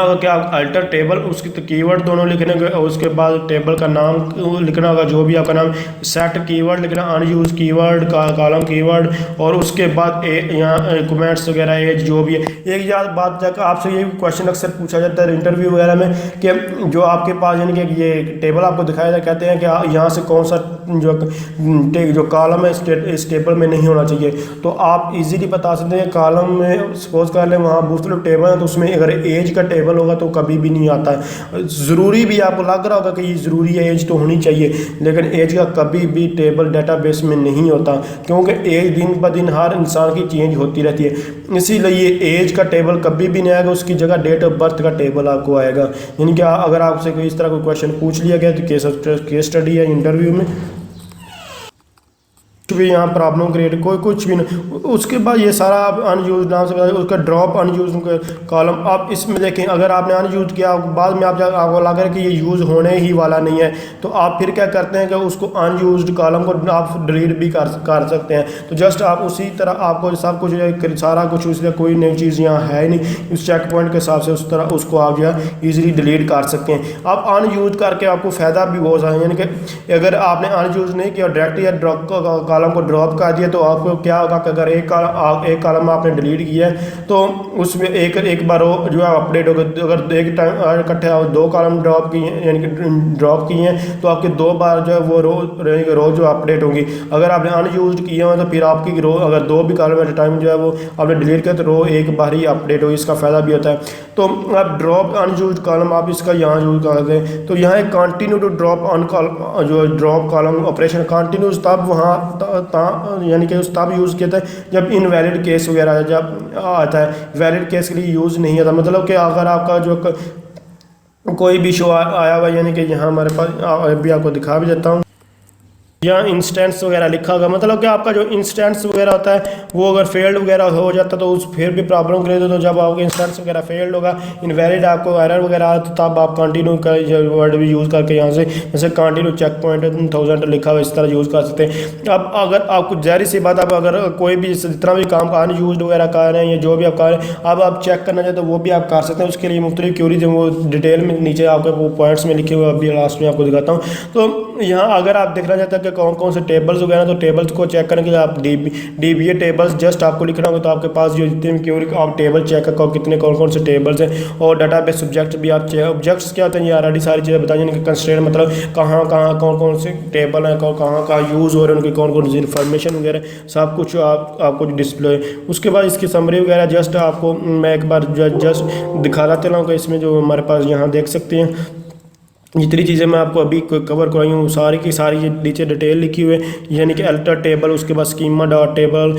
होगा कि आप अल्टर टेबल उसकी तो कीवर्ड दोनों लिखने के, उसके बाद टेबल का नाम लिखना होगा, जो भी आपका नाम, सेट कीवर्ड लिखना, अनयूज कीवर्ड कॉलम कीवर्ड, और उसके बाद यहाँ कमेंट्स वगैरह एज जो भी है। एक याद बात जाकर आपसे ये क्वेश्चन अक्सर पूछा जाता है इंटरव्यू वगैरह में कि जो आपके पास यानी कि ये टेबल आपको दिखाया जाए, कहते हैं कि यहाँ से कौन सा जो कॉलम है इस टेबल में नहीं होना चाहिए। तो आप इजीली बता सकते हैं कॉलम में सपोज कर लें वहाँ मुख्तलिफ टेबल है, तो उसमें अगर एज का टेबल होगा तो कभी भी नहीं आता है। ज़रूरी भी आपको लग रहा होगा कि ये ज़रूरी है, एज तो होनी चाहिए, लेकिन एज का कभी भी टेबल डाटाबेस में नहीं होता, क्योंकि एज दिन ब दिन हर इंसान की चेंज होती रहती है। इसीलिए एज का टेबल कभी भी नहीं आएगा, उसकी जगह डेट ऑफ बर्थ का टेबल आपको आएगा। यानी कि अगर आपसे कोई इस तरह कोई क्वेश्चन पूछ लिया गया तो केस स्टडी है इंटरव्यू में, भी यहाँ प्रॉब्लम क्रिएट कोई कुछ भी नहीं। उसके बाद ये सारा आप अनयूज नाम से उसका ड्रॉप अनयूज कॉलम आप इसमें देखें, अगर आपने अनयूज किया बाद में आपको लग रहा है कि ये यूज़ होने ही वाला नहीं है, तो आप फिर क्या करते हैं कि उसको अनयूज्ड कॉलम को आप डिलीट भी कर सकते हैं। तो जस्ट आप उसी तरह आपको सब कुछ सारा कुछ उसमें कोई नई चीज़ यहाँ है नहीं, उस चेक पॉइंट के हिसाब से उस तरह उसको आप जो है ईजिली डिलीट कर सकते हैं। आप अनयूज करके आपको फ़ायदा भी बहुत है, यानी कि अगर आपने अनयूज नहीं किया डायरेक्ट या ड्रॉप कॉलम को ड्रॉप कर दिया तो आपको क्या होगा कि अगर एक कॉलम आपने डिलीट किया है तो उसमें एक बार वो जो है अपडेट होगा। अगर एक टाइम इकट्ठे 2 कॉलम ड्रॉप किए यानी कि ड्रॉप किए हैं तो आपके 2 बार जो है वो रो जो अपडेट होंगी। अगर आपने अनयूज किए हैं तो फिर आपकी रो अगर 2 भी कॉलम एट टाइम जो है वो आपने डिलीट किया तो रो एक बार ही अपडेट होगी, इसका फ़ायदा भी होता है। तो आप ड्रॉप अनयूज कॉलम आप इसका यहाँ यूज करते हैं, तो यहाँ एक कंटिन्यू टू ड्रॉप जो ड्रॉप कॉलम ऑपरेशन कंटिन्यूस तब वहाँ यानी कि उस तब यूज़ किया था जब इनवैलिड केस वगैरह जब आता है, वैलिड केस के लिए यूज़ नहीं आता। मतलब कि अगर आपका जो कोई भी शो आया हुआ यानी कि यहाँ हमारे पास अभी आपको दिखा भी देता हूँ, यहाँ इंस्टेंस वगैरह लिखा होगा, मतलब कि आपका जो इंस्टेंस वगैरह होता है वो अगर फेल्ड वगैरह हो जाता तो उस फिर भी प्रॉब्लम क्रिएट होता। तो जब आपका इंस्टेंस वगैरह फेल्ड होगा, इनवैलिड आपको एरर वगैरह आता तो तब आप कंटिन्यू का वर्ड भी यूज़ करके यहाँ से जैसे कंटिन्यू चेक पॉइंट 1000 लिखा हुआ इस तरह यूज़ कर सकते हैं। अब अगर आपको जाहिर सी बात आप अगर कोई भी जितना भी काम अनयूज्ड वगैरह कर रहे हैं या जो भी आप कर रहे हैं अब आप चेक करना चाहते तो वो भी आप कर सकते हैं। उसके लिए मुख्तलिफ क्यूरीज वो डिटेल में नीचे आपके वो पॉइंट्स में लिखे हुए अभी लास्ट में आपको दिखाता हूँ। तो यहाँ अगर आप देखना चाहते हैं कि कौन कौन से टेबल्स वगैरह, तो टेबल्स को चेक करने के लिए आप DBA टेबल्स जस्ट आपको लिखना होगा, तो आपके पास जो जितने भी क्यूरी आप टेबल चेक करो कितने कौन कौन से टेबल्स हैं। और डाटाबेस सब्जेक्ट भी आप ऑब्जेक्ट्स क्या होते हैं ये ऑलरेडी सारी चीज़ें बताई जाएंगी। कंस्ट्रेंट मतलब कहाँ कौन कौन से टेबल हैं, कहाँ कहाँ यूज़ हो रहे हैं, उनकी कौन कौन सी इन्फॉर्मेशन वगैरह सब कुछ आपको डिस्प्ले। उसके बाद इसकी समरी वगैरह जस्ट आपको मैं एक बार जस्ट दिखाता चला हूँ कि इसमें जो हमारे पास यहाँ देख सकते हैं जितनी चीज़ें मैं आपको अभी कवर कराई हूँ सारी की सारी ये नीचे डिटेल लिखी हुई है, यानी कि अल्टर टेबल, उसके बाद स्कीमा डॉट टेबल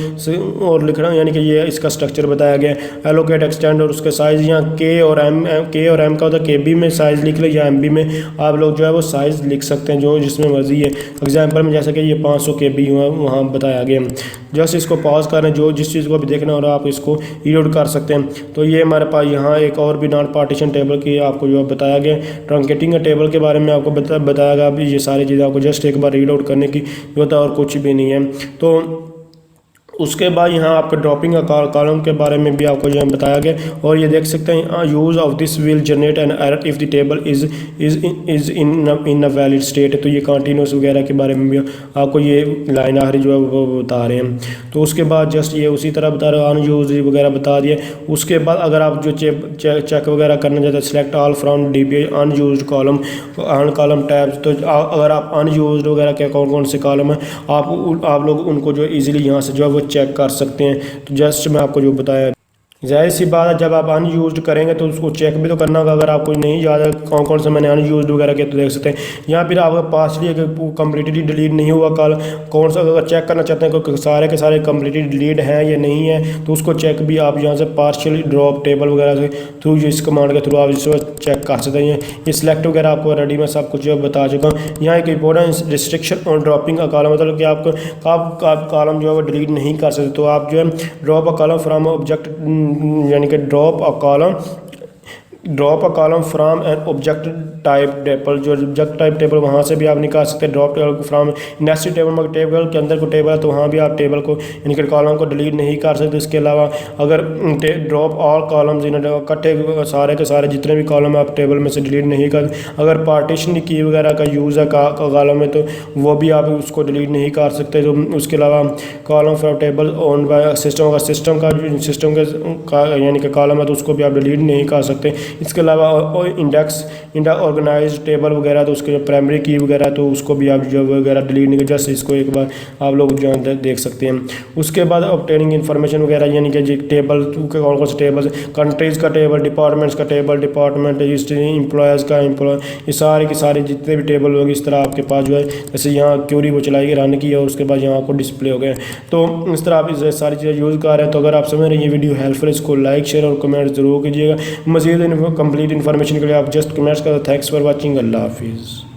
और लिख रहा हूँ, यानी कि ये इसका स्ट्रक्चर बताया गया है। एलोकेट, एक्सटेंड और उसके साइज़ यहाँ के और एम का होता है, के बी में साइज़ लिख ले या एम बी में आप लोग जो है वो साइज़ लिख सकते हैं जो जिसमें मर्जी है। एग्जाम्पल में जैसे कि ये 500 KB वहाँ बताया गया। जस्ट इसको पॉज करें, जो जिस चीज़ को भी देखना और आप इसको रीलोड कर सकते हैं। तो ये हमारे पास यहाँ एक और भी नॉन पार्टीशन टेबल की आपको जो बताया गया। ट्रंकेटिंग टेबल के बारे में आपको बताया गया। अभी ये सारी चीज़ें आपको जस्ट एक बार रीलोड करने की जरूरत है और कुछ भी नहीं है। तो उसके बाद यहाँ आपके ड्रॉपिंग कॉलम के बारे में भी आपको जो है बताया गया। और ये देख सकते हैं use of this will generate an error if the table is in a valid state. तो ये कंटिन्यूस वगैरह के बारे में भी आपको ये लाइन आखिरी जो है वो बता रहे हैं। तो उसके बाद जस्ट ये उसी तरह बता रहे हैं, अनयूज वगैरह बता दिए। उसके बाद अगर आप जो चेक वगैरह करना चाहते हैं, select all from DBA unused column column tabs. तो अगर आप अनयूज वगैरह के कौन कौन से कॉलम हैं आप लोग उनको जो ईजिली यहाँ से जो है वो चेक कर सकते हैं। तो जस्ट मैं आपको जो बताया, जाहिर सी बात है जब आप अनयूज्ड करेंगे तो उसको चेक भी तो करना होगा। अगर आपको नहीं याद है कौन कौन सा मैंने अनयूज्ड वगैरह किया तो देख सकते हैं यहाँ फिर आपका पार्शली अगर कम्प्लीटली डिलीट नहीं हुआ कल कौन सा, अगर चेक करना चाहते हैं कि सारे के सारे कम्प्लीटली डिलीट हैं या नहीं है तो उसको चेक भी आप यहाँ से पार्शियल ड्रॉप टेबल वगैरह से थ्रू इस कमांड के थ्रू आप इसको चेक कर सकते हैं। ये सिलेक्ट वगैरह आपको रेडी में सब कुछ बता चुका हूँ। यहाँ एक इंपॉर्टेंट रिस्ट्रिक्शन और ड्रॉपिंग का कॉलम, मतलब कि आप कॉलम जो है वो डिलीट नहीं कर सकते। तो आप जो है drop a column from object, यानी कि drop a column from an object type table, जो ऑब्जेक्ट टाइप टेबल वहाँ से भी आप निकाल सकते हैं। ड्रॉप फ्राम नेक्स्ट टेबल में टेबल के अंदर को टेबल है तो वहाँ भी आप टेबल को यानी कि कॉलम को डिलीट नहीं कर सकते। इसके अलावा अगर ड्रॉप ऑल कॉलम्स इन इकट्ठे सारे के सारे जितने भी कॉलम आप टेबल में से डिलीट नहीं कर, अगर पार्टीशन की वगैरह का यूज़ है कॉलम में तो वो भी आप उसको डिलीट नहीं कर सकते। तो उसके अलावा column from table on by system का यानी कि कॉलम है तो उसको भी आप डिलीट नहीं कर सकते। इसके अलावा इंडेक्स ऑर्गेनाइज टेबल वगैरह तो उसके जो प्राइमरी की वगैरह तो उसको भी आप जो वगैरह डिलीट नहीं कर, जस्ट इसको एक बार आप लोग जो देख सकते हैं। उसके बाद ऑब्टेनिंग इन्फॉर्मेशन वगैरह, यानी कि टेबल के कौन कौन से टेबल, कंट्रीज़ का टेबल, डिपार्टमेंट्स का टेबल, डिपार्टमेंट एम्प्लॉयज़ का एम्प्लॉय, ये सारे के सारे जितने भी टेबल होंगे इस तरह आपके पास जो है, जैसे यहाँ क्यूरी वो चलाई रन की और उसके बाद यहाँ आपको डिस्प्ले हो गए। तो इस तरह आप इस सारी चीज़ें यूज़ कर रहे हैं। तो अगर आप समझ रहे हैं ये वीडियो हेल्पफुल, इसको लाइक शेयर और कमेंट जरूर कीजिएगा। मज़ीद कंप्लीट इन्फॉर्मेशन के लिए आप जस्ट कमेंट्स कर। Thanks for watching. अल्लाह हाफिज़।